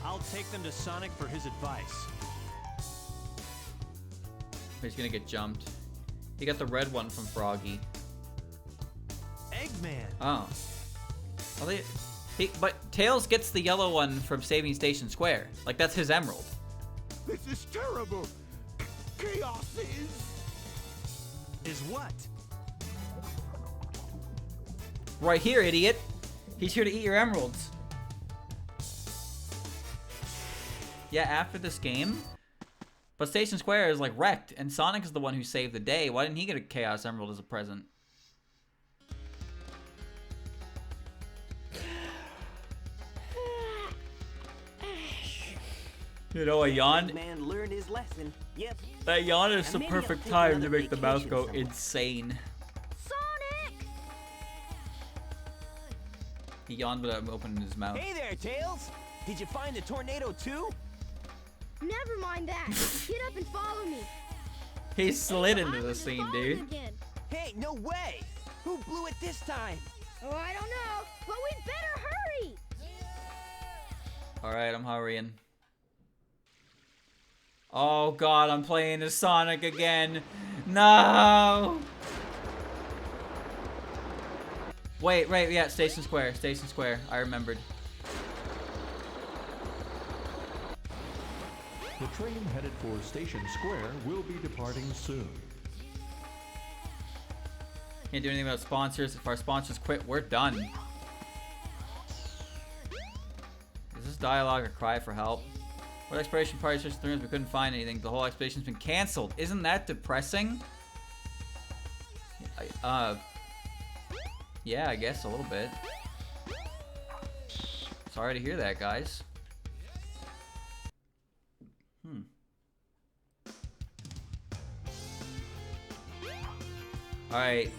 I'll take them to Sonic for his advice. He's gonna get jumped. He got the red one from Froggy. Eggman! Oh. Well, but Tails gets the yellow one from saving Station Square. Like, that's his emerald. This is terrible. Chaos Is what? Right here, idiot. He's here to eat your emeralds. Yeah, after this game. But Station Square is, like, wrecked, and Sonic is the one who saved the day. Why didn't he get a Chaos Emerald as a present? You know, a yawn. Man learned his lesson. Yep. That yawn is the And maybe I'll perfect take time to another make the mouth vacation go somewhere. insane. Sonic! He yawned without opening his mouth. Hey there, Tails. Did you find the tornado too? Never mind that. Get up and follow me. He slid into I'm the in scene, falls dude. Again. Hey, no way. Who blew it this time? Oh, I don't know, but we'd better hurry. Alright, I'm hurrying. Oh god, I'm playing as Sonic again. No! Wait, yeah, Station Square. I remembered. The train headed for Station Square will be departing soon. Can't do anything about sponsors. If our sponsors quit, we're done. Is this dialogue a cry for help? What exploration party searched the rooms? We couldn't find anything. The whole expedition's been canceled. Isn't that depressing? Yeah, I guess a little bit. Sorry to hear that, guys. Alright.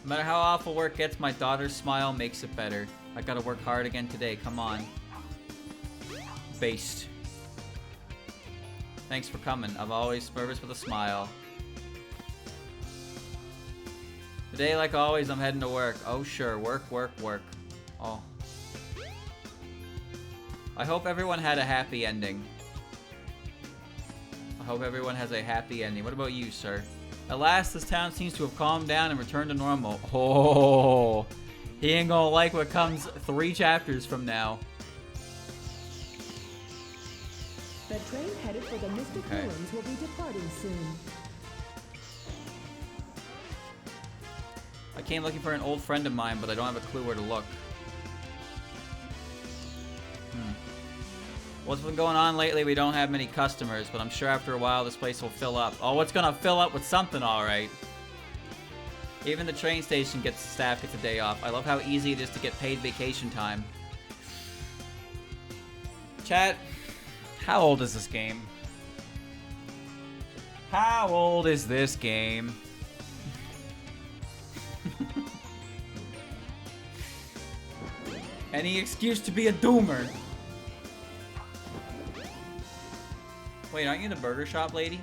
No matter how awful work gets, my daughter's smile makes it better. I gotta work hard again today, come on. Based. Thanks for coming. I'm always nervous with a smile. Today, like always, I'm heading to work. Oh, sure. Work. Oh. I hope everyone had a happy ending. I hope everyone has a happy ending. What about you, sir? At last, this town seems to have calmed down and returned to normal. Oh, he ain't gonna like what comes 3 chapters from now. The train headed for the Mystic Ruins will be departing soon. I came looking for an old friend of mine, but I don't have a clue where to look. What's been going on lately? We don't have many customers, but I'm sure after a while this place will fill up. Oh, it's gonna fill up with something, alright. Even the train station staff gets a day off. I love how easy it is to get paid vacation time. Chat, how old is this game? How old is this game? Any excuse to be a doomer. Wait, aren't you the burger shop lady?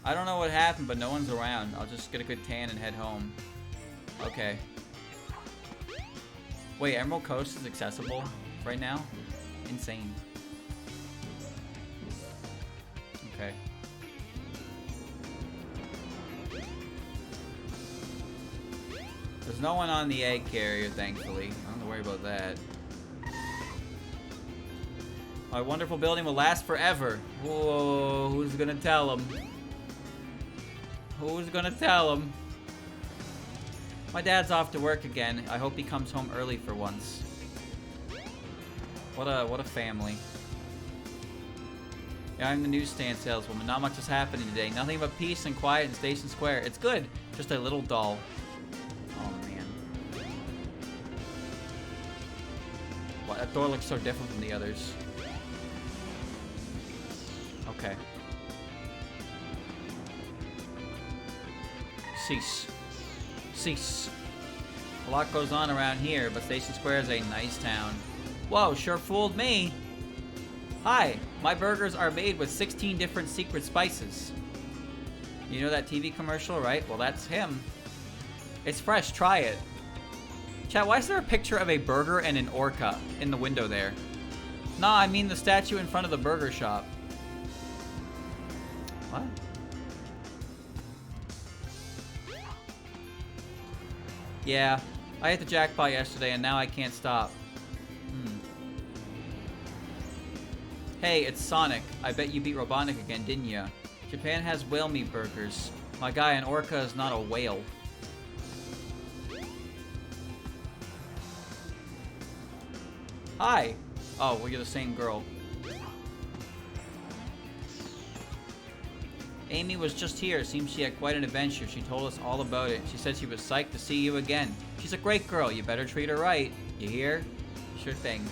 I don't know what happened, but no one's around. I'll just get a good tan and head home. Okay. Wait, Emerald Coast is accessible right now? Insane. Okay. There's no one on the egg carrier, thankfully. I don't have to worry about that. My wonderful building will last forever. Whoa, who's gonna tell him? Who's gonna tell him? My dad's off to work again. I hope he comes home early for once. What a family. Yeah, I'm the newsstand saleswoman. Not much is happening today. Nothing but peace and quiet in Station Square. It's good. Just a little dull. Oh man. Wow, that door looks so different from the others. Okay. Cease. Cease. A lot goes on around here, but Station Square is a nice town. Whoa, sure fooled me. Hi, my burgers are made with 16 different secret spices. You know that TV commercial, right? Well, that's him. It's fresh, try it. Chat, why is there a picture of a burger and an orca in the window there? Nah, I mean the statue in front of the burger shop. What? Yeah, I hit the jackpot yesterday and now I can't stop. Hey, it's Sonic. I bet you beat Robotnik again, didn't ya? Japan has whale meat burgers. My guy, an orca is not a whale. Hi. Oh, well, you're the same girl. Amy was just here. Seems she had quite an adventure. She told us all about it. She said she was psyched to see you again. She's a great girl. You better treat her right. You hear? Sure thing.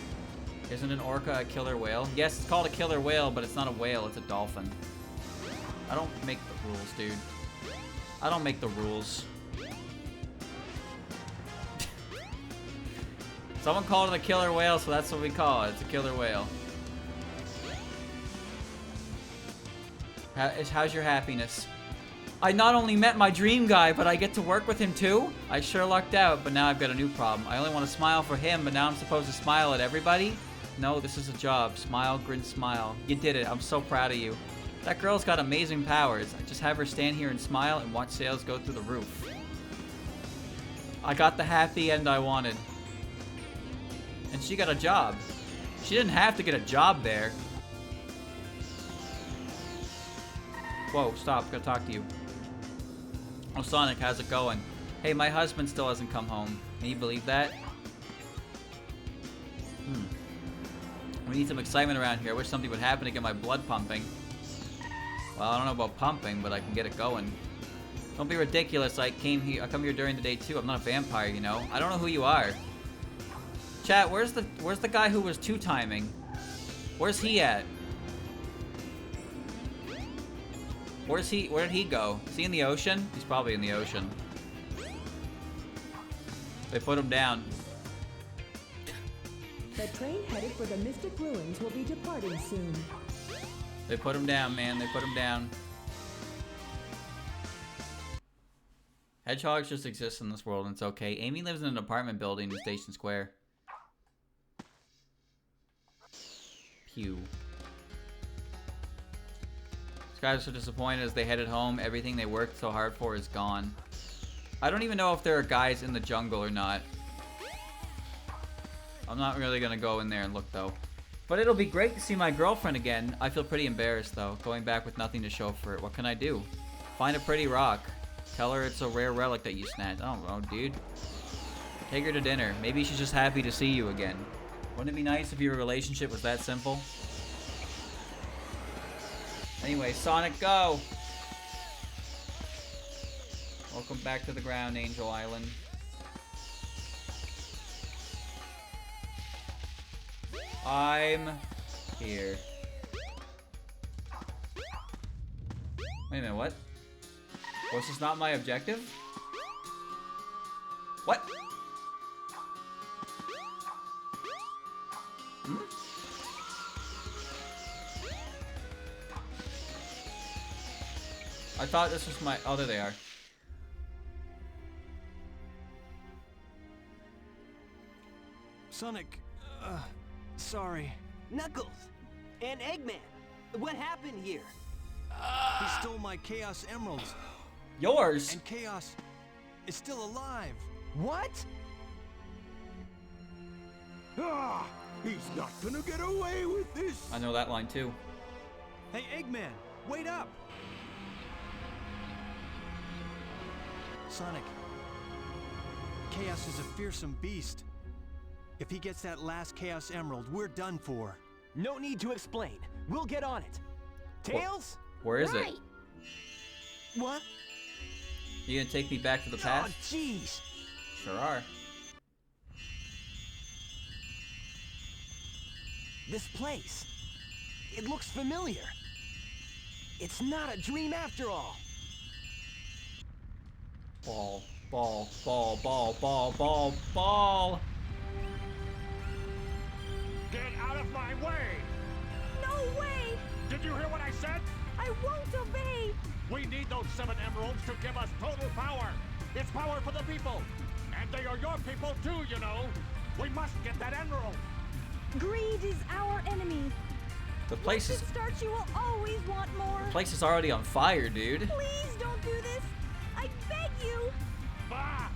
Isn't an orca a killer whale? Yes, it's called a killer whale, but it's not a whale. It's a dolphin. I don't make the rules, dude. I don't make the rules. Someone called it a killer whale, so that's what we call it. It's a killer whale. How's your happiness? I not only met my dream guy, but I get to work with him too? I sure lucked out, but now I've got a new problem. I only want to smile for him, but now I'm supposed to smile at everybody? No, this is a job. Smile, grin, smile. You did it. I'm so proud of you. That girl's got amazing powers. I just have her stand here and smile and watch sales go through the roof. I got the happy end I wanted. And she got a job. She didn't have to get a job there. Whoa, stop. Gotta talk to you. Oh, Sonic, how's it going? Hey, my husband still hasn't come home. Can you believe that? We need some excitement around here. I wish something would happen to get my blood pumping. Well, I don't know about pumping, but I can get it going. Don't be ridiculous. I come here during the day too. I'm not a vampire, you know. I don't know who you are. Chat, where's the guy who was two-timing? Where's he at? Where did he go? Is he in the ocean? He's probably in the ocean. They put him down. The train headed for the Mystic Ruins will be departing soon. They put him down, man. They put him down. Hedgehogs just exist in this world and it's okay. Amy lives in an apartment building in Station Square. Pew. These guys are so disappointed as they headed home. Everything they worked so hard for is gone. I don't even know if there are guys in the jungle or not. I'm not really gonna go in there and look though. But it'll be great to see my girlfriend again. I feel pretty embarrassed though, going back with nothing to show for it. What can I do? Find a pretty rock. Tell her it's a rare relic that you snatched. I don't know, dude. Take her to dinner. Maybe she's just happy to see you again. Wouldn't it be nice if your relationship was that simple? Anyway, Sonic, go! Welcome back to the ground, Angel Island. I'm here. Wait a minute, what? Was this not my objective? What? Hmm? I thought this was my... Oh, there they are. Sonic, sorry. Knuckles! And Eggman! What happened here? He stole my Chaos Emeralds. Yours? And Chaos is still alive. What? Ah! He's not gonna get away with this! I know that line too. Hey, Eggman, wait up! Sonic, Chaos is a fearsome beast. If he gets that last Chaos Emerald, we're done for. No need to explain. We'll get on it. Tails? Where is Right. it? What? You gonna take me back to the Oh, past? jeez. Sure are. This place. It looks familiar. It's not a dream after all. Ball, ball, ball, ball, ball, ball, ball. Get out of my way! No way! Did you hear what I said? I won't obey! We need those 7 emeralds to give us total power. It's power for the people. And they are your people too, you know. We must get that emerald. Greed is our enemy. The place Once is it starts, you will always want more. the place is already on fire, dude. Please don't do this. I beg you. Bah!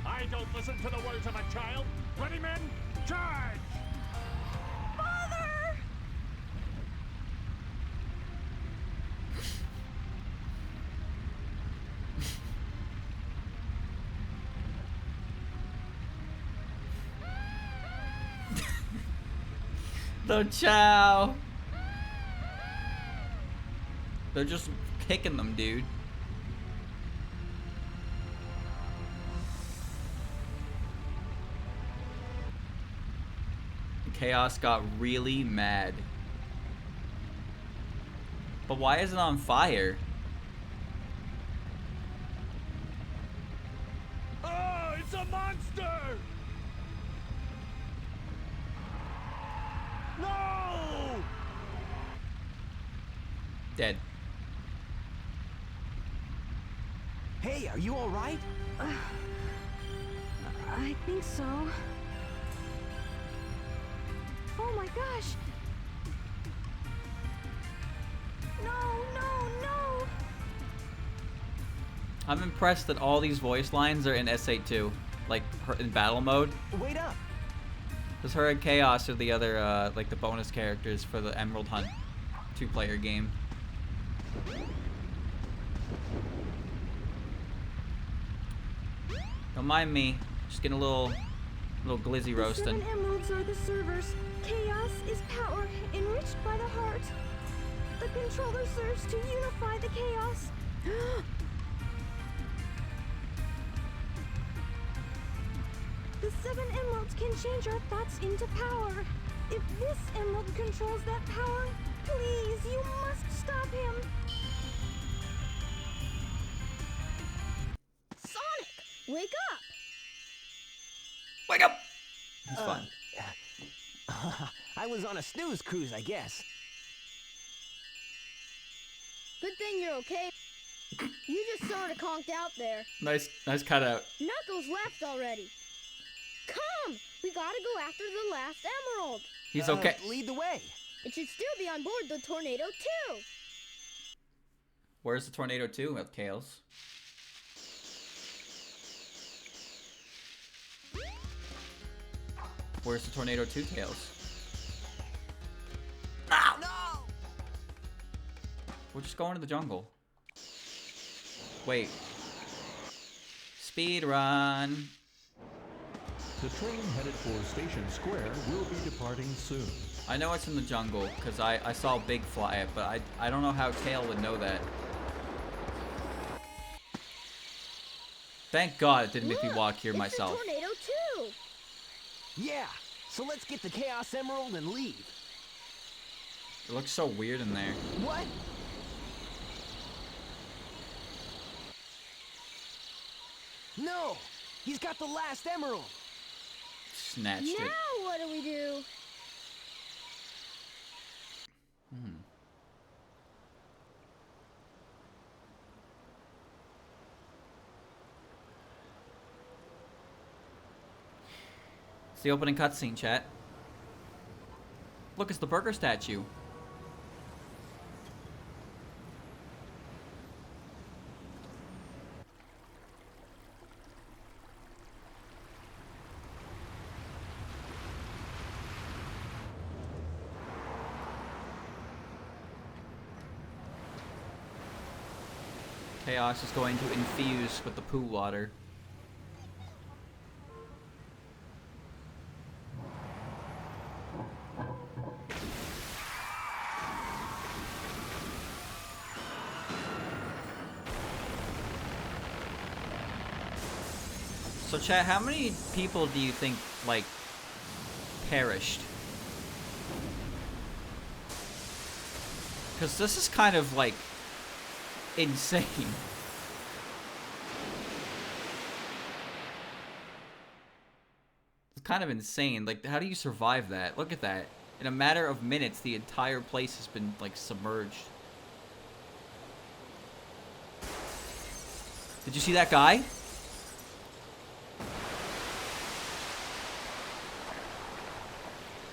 I don't listen to the words of a child. Ready, men? Charge! Father! The chow. They're just kicking them, dude. Chaos got really mad. But why is it on fire? Oh, it's a monster! No! Dead. Hey, are you all right? I think so. Oh my gosh! No, no, no! I'm impressed that all these voice lines are in SA2, like in battle mode. Wait up. Because her and Chaos are the other, like the bonus characters for the Emerald Hunt 2-player game. Don't mind me, just getting a little glizzy roasting. The 7 emeralds are the servers. Chaos is power enriched by the heart. The controller serves to unify the chaos. The 7 emeralds can change our thoughts into power. If this emerald controls that power, please, you must stop him. Sonic, wake up! Wake up! It's fine. I was on a snooze cruise, I guess. Good thing you're okay. You just sort of conked out there. Nice cutout. Knuckles left already. Come! We gotta go after the last emerald. He's okay. Lead the way. It should still be on board the Tornado too. Where's the Tornado 2 with Tails? Where's the Tornado 2 Tails? Oh, no! We're just going to the jungle. Wait. Speed run. The train headed for Station Square will be departing soon. I know it's in the jungle because I saw Big fly it, but I don't know how Tail would know that. Thank God it didn't make me walk here myself. It's the Tornado too. Yeah, so let's get the Chaos Emerald and leave. It looks so weird in there. What? No! He's got the last emerald! Snatched it. Now what do we do? It's the opening cutscene, chat. Look, it's the burger statue. Chaos is going to infuse with the poo water. So chat, how many people do you think, like, perished? Because this is kind of, like, insane. It's kind of insane. Like, how do you survive that? Look at that. In a matter of minutes, the entire place has been, like, submerged. Did you see that guy?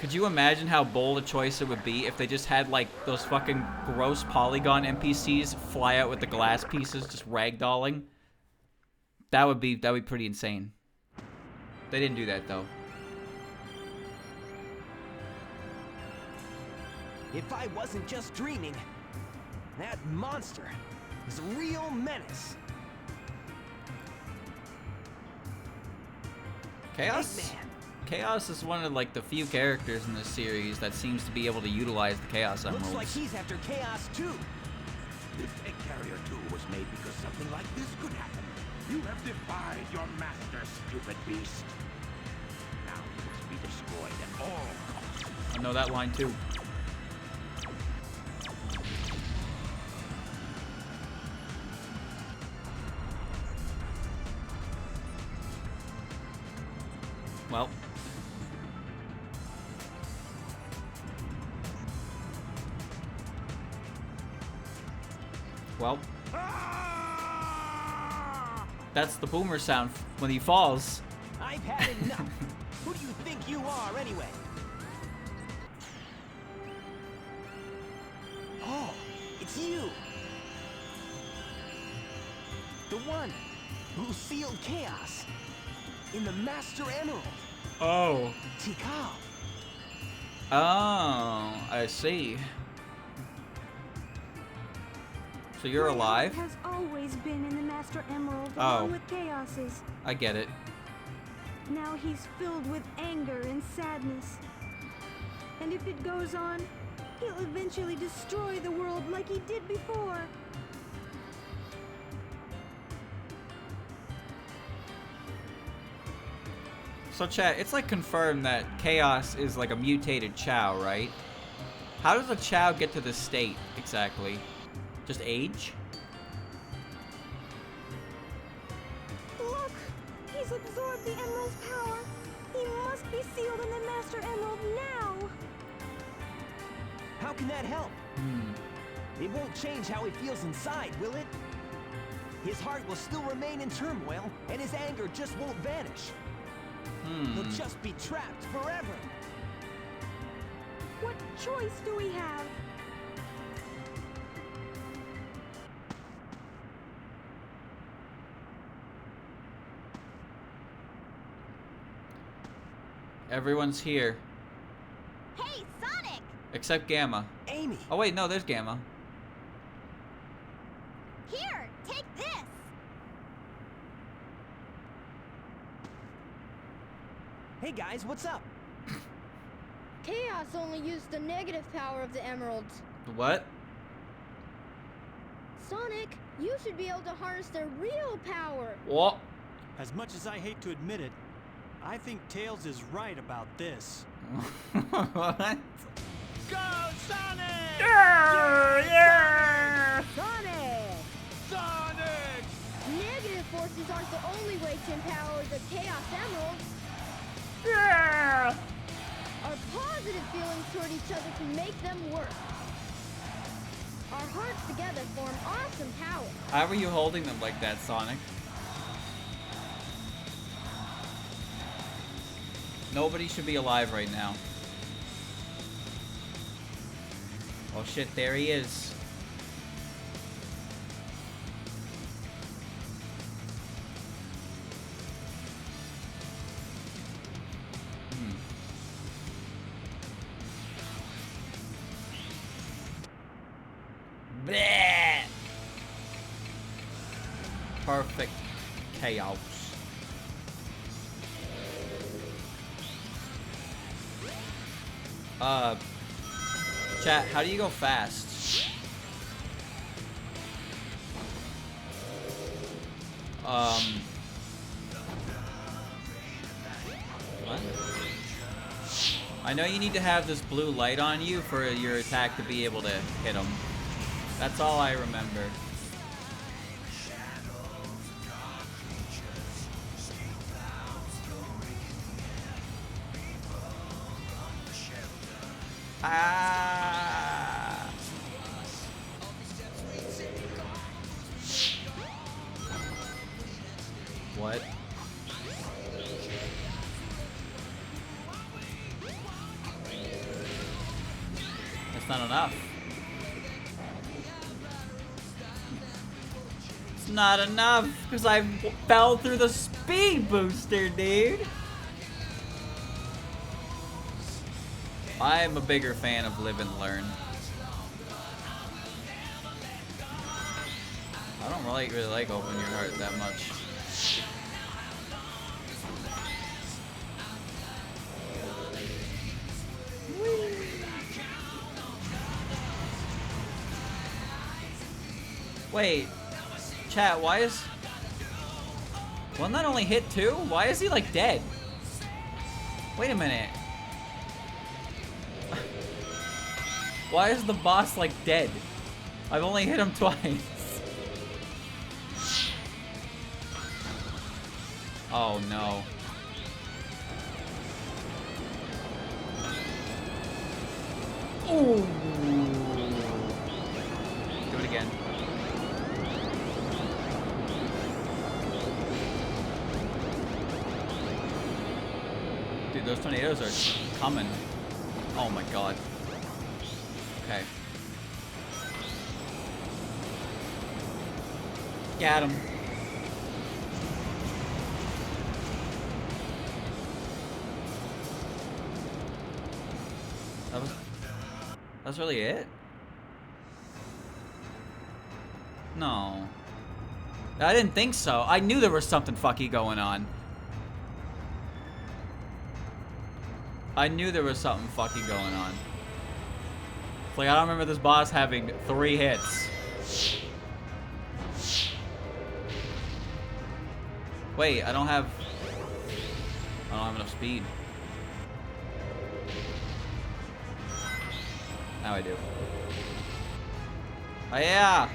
Could you imagine how bold a choice it would be if they just had, like, those fucking gross polygon NPCs fly out with the glass pieces just ragdolling? That would be pretty insane. They didn't do that, though. If I wasn't just dreaming, that monster is a real menace. Chaos? Eggman. Chaos is one of, like, the few characters in this series that seems to be able to utilize the Chaos Emeralds. Looks like he's after Chaos too. This egg carrier 2 was made because something like this could happen. You have defied your master, stupid beast. Now you must be destroyed at all costs. I know that line, too. Well. Well. That's the boomer sound when he falls. I've had enough. Who do you think you are, anyway? Oh, it's you. The one who sealed chaos in the Master Emerald. Oh. Tikal. Oh, I see. So you're alive? Has always been in the Master Emerald Oh. along with Chaos's. I get it. Now he's filled with anger and sadness. And if it goes on, he'll eventually destroy the world like he did before. So chat, it's like confirmed that Chaos is like a mutated Chao, right? How does a Chao get to this state exactly? Just age? Look! He's absorbed the Emerald's power. He must be sealed in the Master Emerald now. How can that help? It won't change how he feels inside, will it? His heart will still remain in turmoil, and his anger just won't vanish. He'll just be trapped forever. What choice do we have? Everyone's here. Hey, Sonic! Except Gamma. Amy! Oh wait, no, there's Gamma. Here, take this! Hey guys, what's up? Chaos only used the negative power of the emeralds. What? Sonic, you should be able to harness their real power. What? As much as I hate to admit it, I think Tails is right about this. What? Go, Sonic! Yeah! Sonic! Sonic! Negative forces aren't the only way to empower the Chaos Emeralds. Yeah! Our positive feelings toward each other can make them work. Our hearts together form awesome power. How are you holding them like that, Sonic? Nobody should be alive right now. Oh shit, there he is. Bleh. Perfect chaos. Chat, how do you go fast? What? I know you need to have this blue light on you for your attack to be able to hit him. That's all I remember. Ah! What? enough. It's not enough, because I fell through the speed booster, dude. I'm a bigger fan of live and learn. I don't really like open your heart that much. Wait, chat, why is... Wasn't that only hit 2? Why is he like dead? Wait a minute. Why is the boss like dead? I've only hit him twice. Oh no. Ooh. Do it again. Dude, those tornadoes are coming. Oh my god. Okay. Got him. That's really it? No. I didn't think so. I knew there was something fucky going on. I knew there was something fucky going on. It's like, I don't remember this boss having 3 hits. Wait, I don't have enough speed. Now I do. Oh yeah!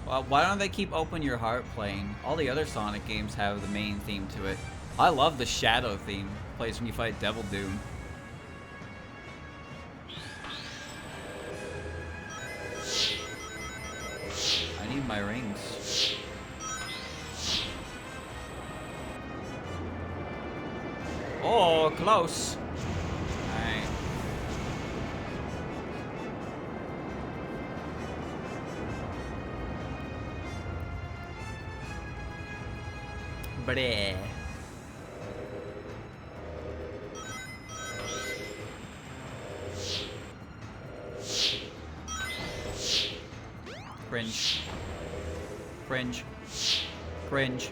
Well, why don't they keep Open Your Heart playing? All the other Sonic games have the main theme to it. I love the Shadow theme. It plays when you fight Devil Doom. I need my rings. Oh, close. Alright. Bleh. Cringe. Cringe. Cringe.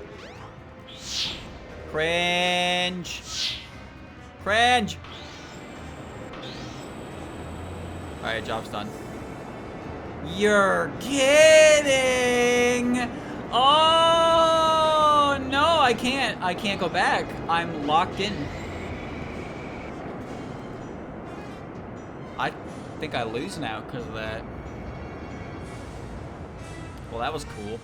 Cringe. Cringe! Alright, job's done. You're kidding! Oh no, I can't go back. I'm locked in. I think I lose now because of that. Well, that was cool.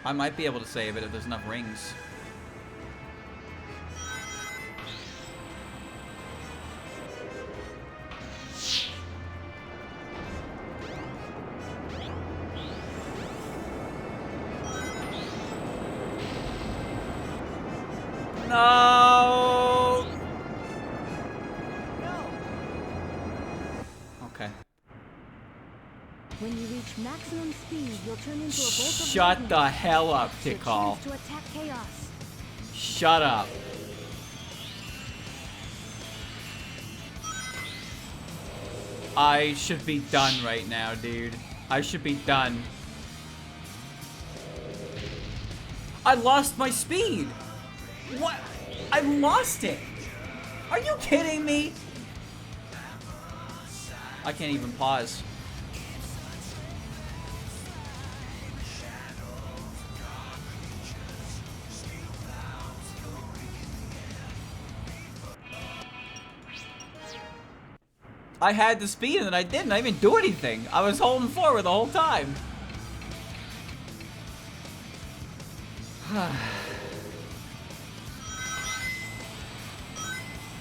I might be able to save it if there's enough rings. No! Okay. When you reach maximum speed, you'll turn into a bolt of Shut lightning. the hell up, Your Tikal. chance to attack chaos. Shut up. I should be done right now, dude. I should be done. I lost my speed. What? I lost it. Are you kidding me? I can't even pause. I had the speed and then I didn't. I didn't even do anything. I was holding forward the whole time.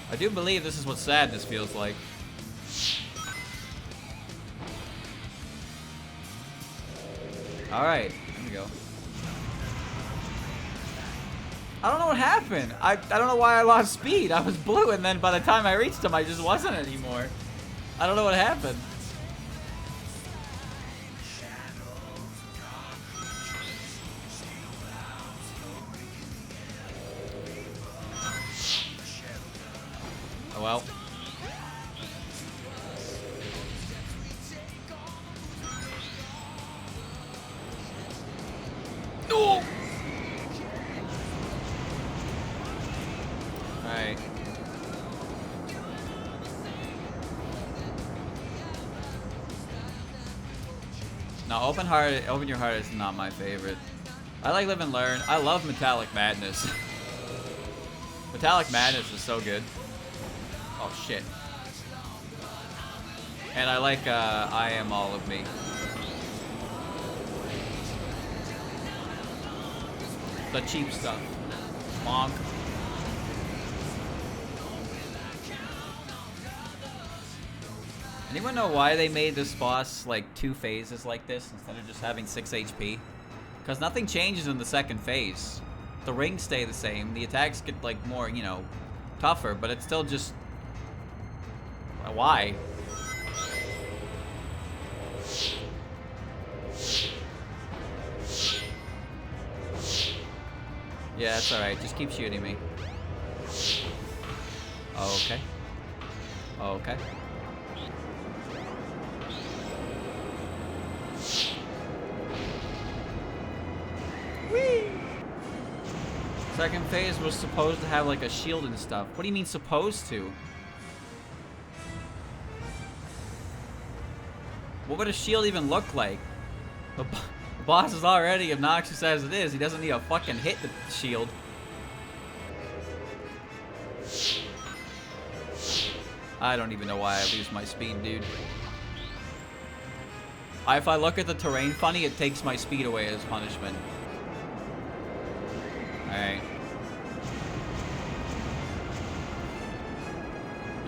I do believe this is what sadness feels like. Alright, here we go. I don't know what happened. I don't know why I lost speed. I was blue, and then by the time I reached him, I just wasn't anymore. I don't know what happened. Oh well. No! Alright. No, open your heart is not my favorite. I like Live and Learn. I love Metallic Madness. Metallic Madness is so good. Oh shit. And I like I Am All of Me. The cheap stuff. Bonk. Anyone know why they made this boss like 2 phases like this instead of just having 6 HP? Because nothing changes in the second phase. The rings stay the same. The attacks get like more, you know, tougher, but it's still just... Why? Yeah, that's alright. Just keep shooting me. Okay. Okay. Whee! Second phase was supposed to have like a shield and stuff. What do you mean supposed to? What would a shield even look like? The boss is already obnoxious as it is. He doesn't need a fucking hit the shield. I don't even know why I lose my speed, dude. If I look at the terrain funny, it takes my speed away as punishment. Alright.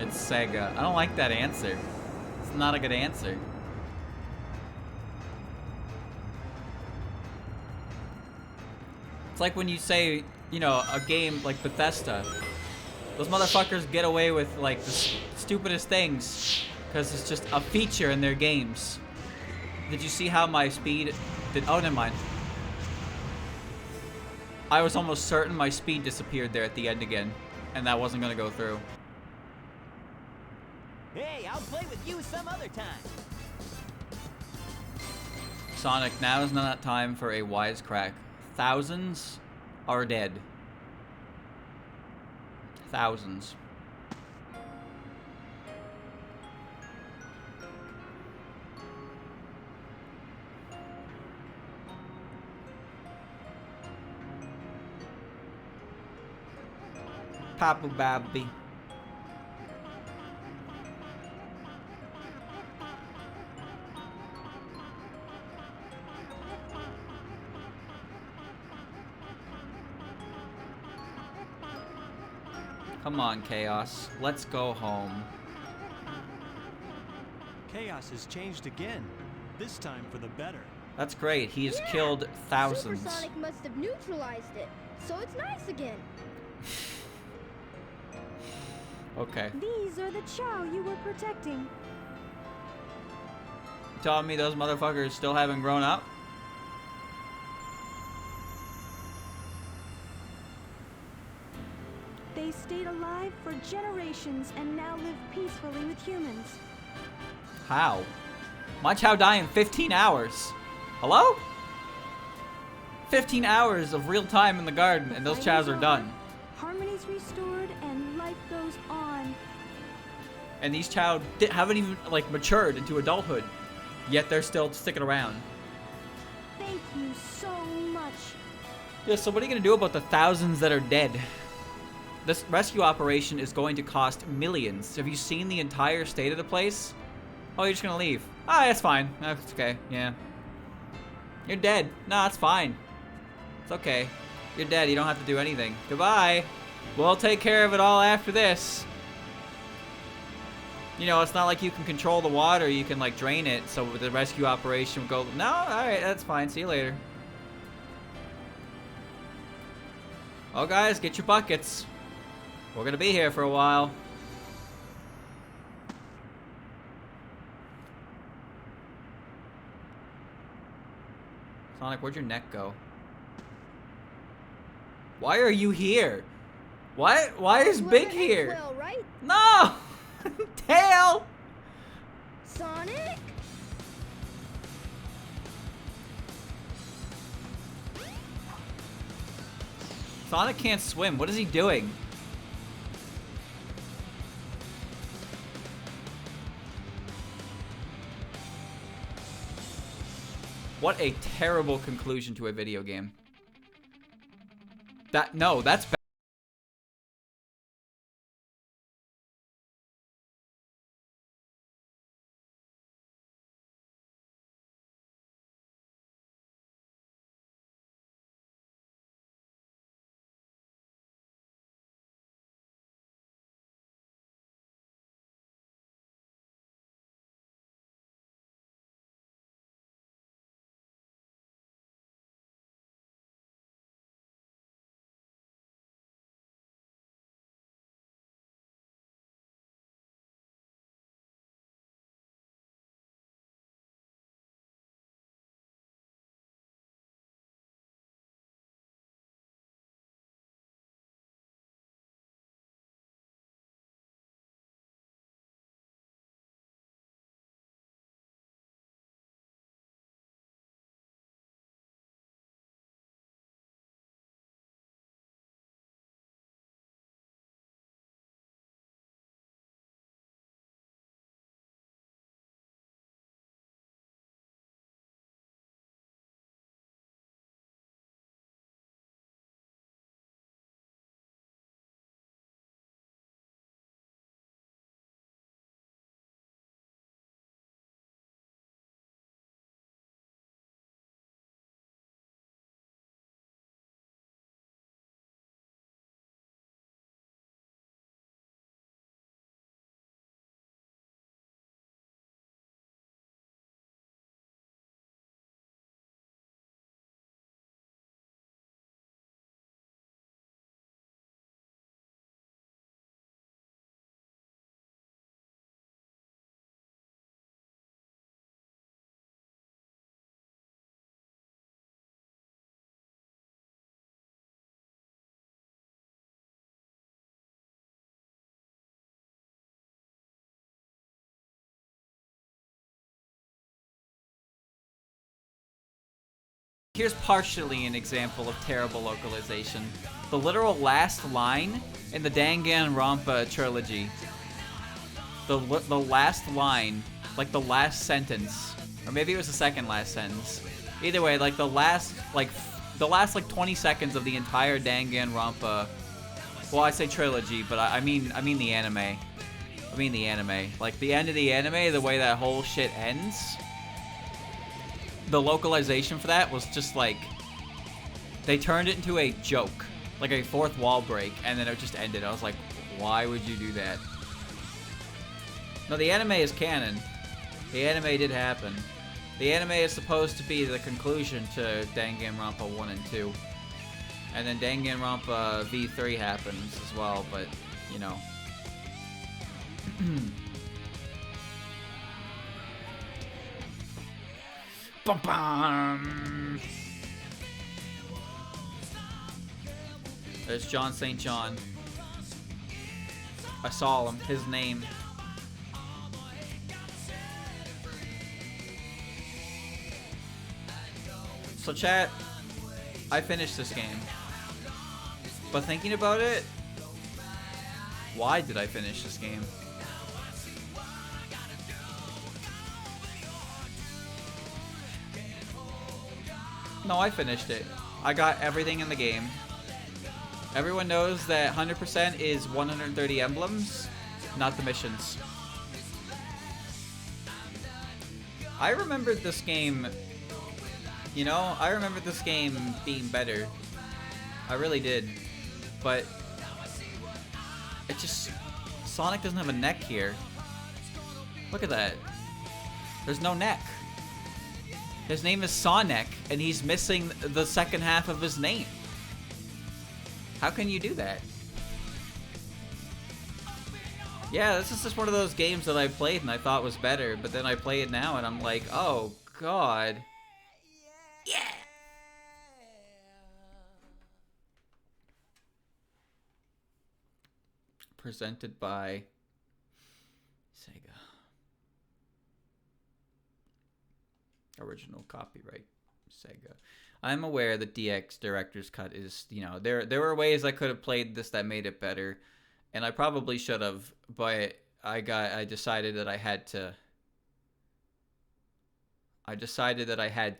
It's Sega. I don't like that answer. It's not a good answer. It's like when you say, you know, a game like Bethesda. Those motherfuckers get away with, like, the stupidest things because it's just a feature in their games. Did you see how my speed did? Oh, never mind. I was almost certain my speed disappeared there at the end again, and that wasn't gonna go through. Hey, I'll play with you some other time. Sonic, now is not time for a wisecrack. Thousands are dead. Thousands. Papa Babby. Come on, Chaos. Let's go home. Chaos has changed again, this time for the better. That's great. He has killed thousands. Supersonic must have neutralized it, so it's nice again. Okay. These are the Chow you were protecting. You telling me those motherfuckers still haven't grown up? They stayed alive for generations and now live peacefully with humans. How? My Chow die in 15 hours. Hello? 15 hours of real time in the garden and those Chows are done. Harmony's restored and life goes on. And these Chow haven't even like matured into adulthood, yet they're still sticking around. Thank you so much. Yeah, so what are you gonna do about the thousands that are dead? This rescue operation is going to cost millions. Have you seen the entire state of the place? Oh, you're just gonna leave. Ah, that's fine. That's okay, yeah. You're dead. No, it's fine. It's okay. You're dead, you don't have to do anything. Goodbye. We'll take care of it all after this. You know, it's not like you can control the water, you can like drain it, so the rescue operation would go, no, alright, that's fine, see you later. Oh, guys, get your buckets. We're gonna be here for a while. Sonic, where'd your neck go? Why are you here? What? Why is Big here? Well, right? No! Tail! Sonic? Sonic can't swim. What is he doing? What a terrible conclusion to a video game. No, that's bad. Here's partially an example of terrible localization. The literal last line in the Danganronpa trilogy. The last line, like the last sentence, or maybe it was the second last sentence. Either way, like the last 20 seconds of the entire Danganronpa. Well, I say trilogy, but I mean the anime. I mean the anime. Like the end of the anime, the way that whole shit ends. The localization for that was just like, they turned it into a joke, like a fourth wall break, and then it just ended. I was like, why would you do that? No, the anime is canon. The anime did happen. The anime is supposed to be the conclusion to Danganronpa 1 and 2. And then Danganronpa V3 happens as well, but, you know. Bum bum. There's John St. John. I saw him. His name. So chat, I finished this game. But thinking about it, why did I finish this game? No, I finished it. I got everything in the game. Everyone knows that 100% is 130 emblems, not the missions. I remembered this game, you know, I remembered this game being better. I really did. But it just, Sonic doesn't have a neck here. Look at that. There's no neck. His name is Sonic, and he's missing the second half of his name. How can you do that? Yeah, this is just one of those games that I played and I thought was better, but then I play it now and I'm like, oh god. Yeah. Presented by Sega. Original copyright Sega. I'm aware that DX Director's Cut is, you know, there were ways I could have played this that made it better, and I probably should have, but I decided that I had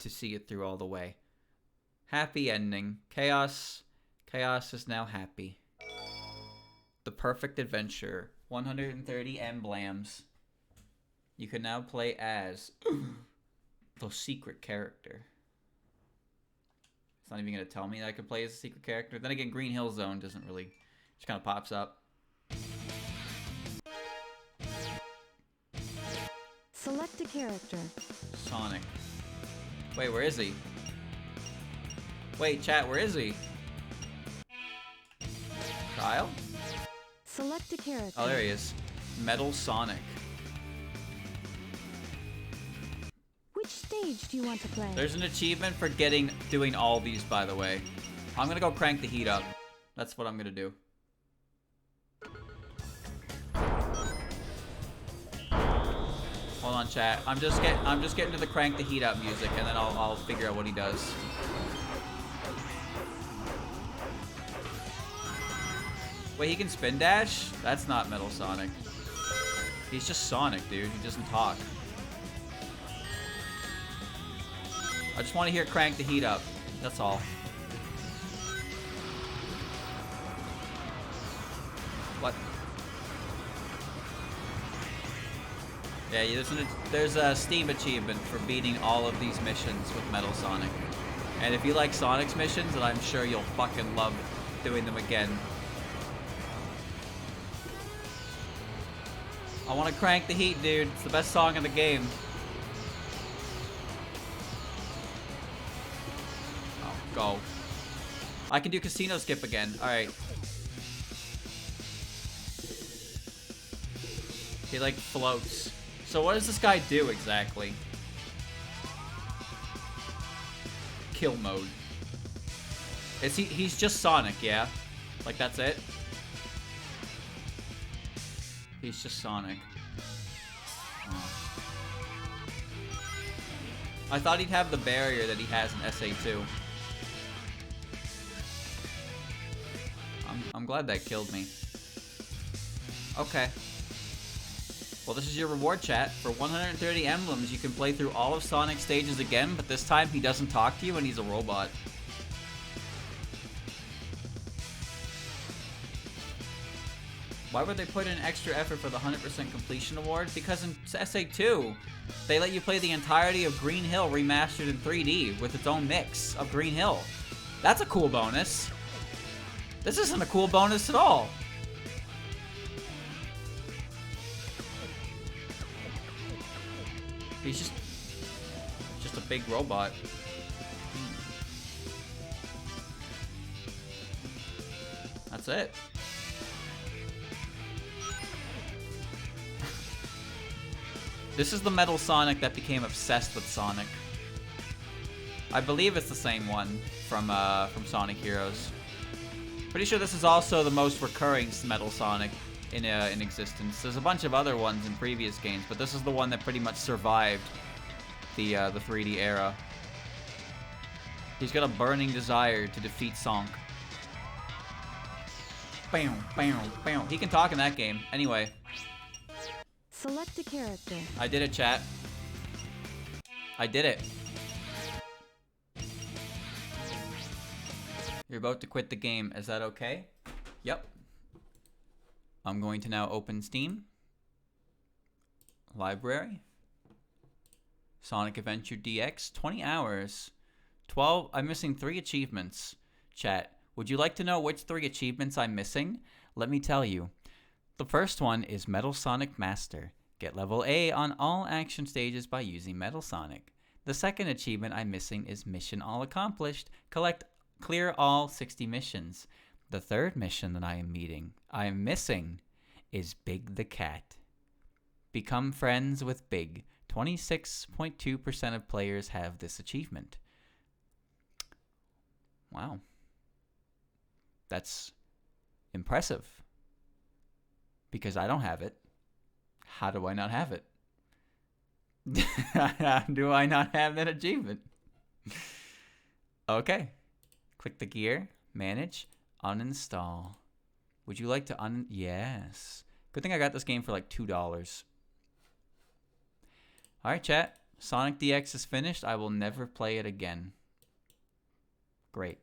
to see it through all the way. Happy ending. Chaos is now happy. The perfect adventure. 130 emblems. You can now play as the secret character. It's not even going to tell me that I can play as a secret character. Then again, Green Hill Zone doesn't really... Just kind of pops up. Select a character. Sonic. Wait, where is he? Wait, chat, where is he? Kyle? Select a character. Oh, there he is. Metal Sonic. Which stage do you want to play? There's an achievement for doing all these, by the way. I'm gonna go crank the heat up. That's what I'm gonna do. Hold on, chat. I'm just getting to the crank the heat up music, and then I'll figure out what he does. Wait, he can spin dash? That's not Metal Sonic. He's just Sonic, dude. He doesn't talk. I just want to hear crank the heat up. That's all. What? Yeah, there's a Steam achievement for beating all of these missions with Metal Sonic. And if you like Sonic's missions, then I'm sure you'll fucking love doing them again. I want to crank the heat, dude. It's the best song in the game. Oh, go. I can do Casino Skip again. Alright. He, like, floats. So what does this guy do, exactly? Kill mode. He's just Sonic, yeah? Like, that's it? He's just Sonic. Oh. I thought he'd have the barrier that he has in SA2. I'm glad that killed me. Okay. Well, this is your reward, chat. For 130 emblems, you can play through all of Sonic's stages again, but this time he doesn't talk to you and he's a robot. Why would they put in extra effort for the 100% completion award? Because in SA2, they let you play the entirety of Green Hill remastered in 3D with its own mix of Green Hill. That's a cool bonus. This isn't a cool bonus at all. He's just a big robot. That's it. This is the Metal Sonic that became obsessed with Sonic. I believe it's the same one from Sonic Heroes. Pretty sure this is also the most recurring Metal Sonic in existence. There's a bunch of other ones in previous games, but this is the one that pretty much survived the 3D era. He's got a burning desire to defeat Sonic. Bam, bam, bam. He can talk in that game. Anyway. Select a character. I did it, chat. I did it. You're about to quit the game. Is that okay? Yep. I'm going to now open Steam. Library. Sonic Adventure DX. 20 hours. 12. I'm missing 3 achievements. Chat, would you like to know which 3 achievements I'm missing? Let me tell you. The first one is Metal Sonic Master. Get level A on all action stages by using Metal Sonic. The second achievement I'm missing is Mission All Accomplished. Clear all 60 missions. The third mission that I am missing is Big the Cat. Become friends with Big. 26.2% of players have this achievement. Wow. That's impressive. Because I don't have it. How do I not have it? How do I not have that achievement? Okay. Click the gear. Manage. Uninstall. Would you like to Yes. Good thing I got this game for like $2. Alright, chat. Sonic DX is finished. I will never play it again. Great.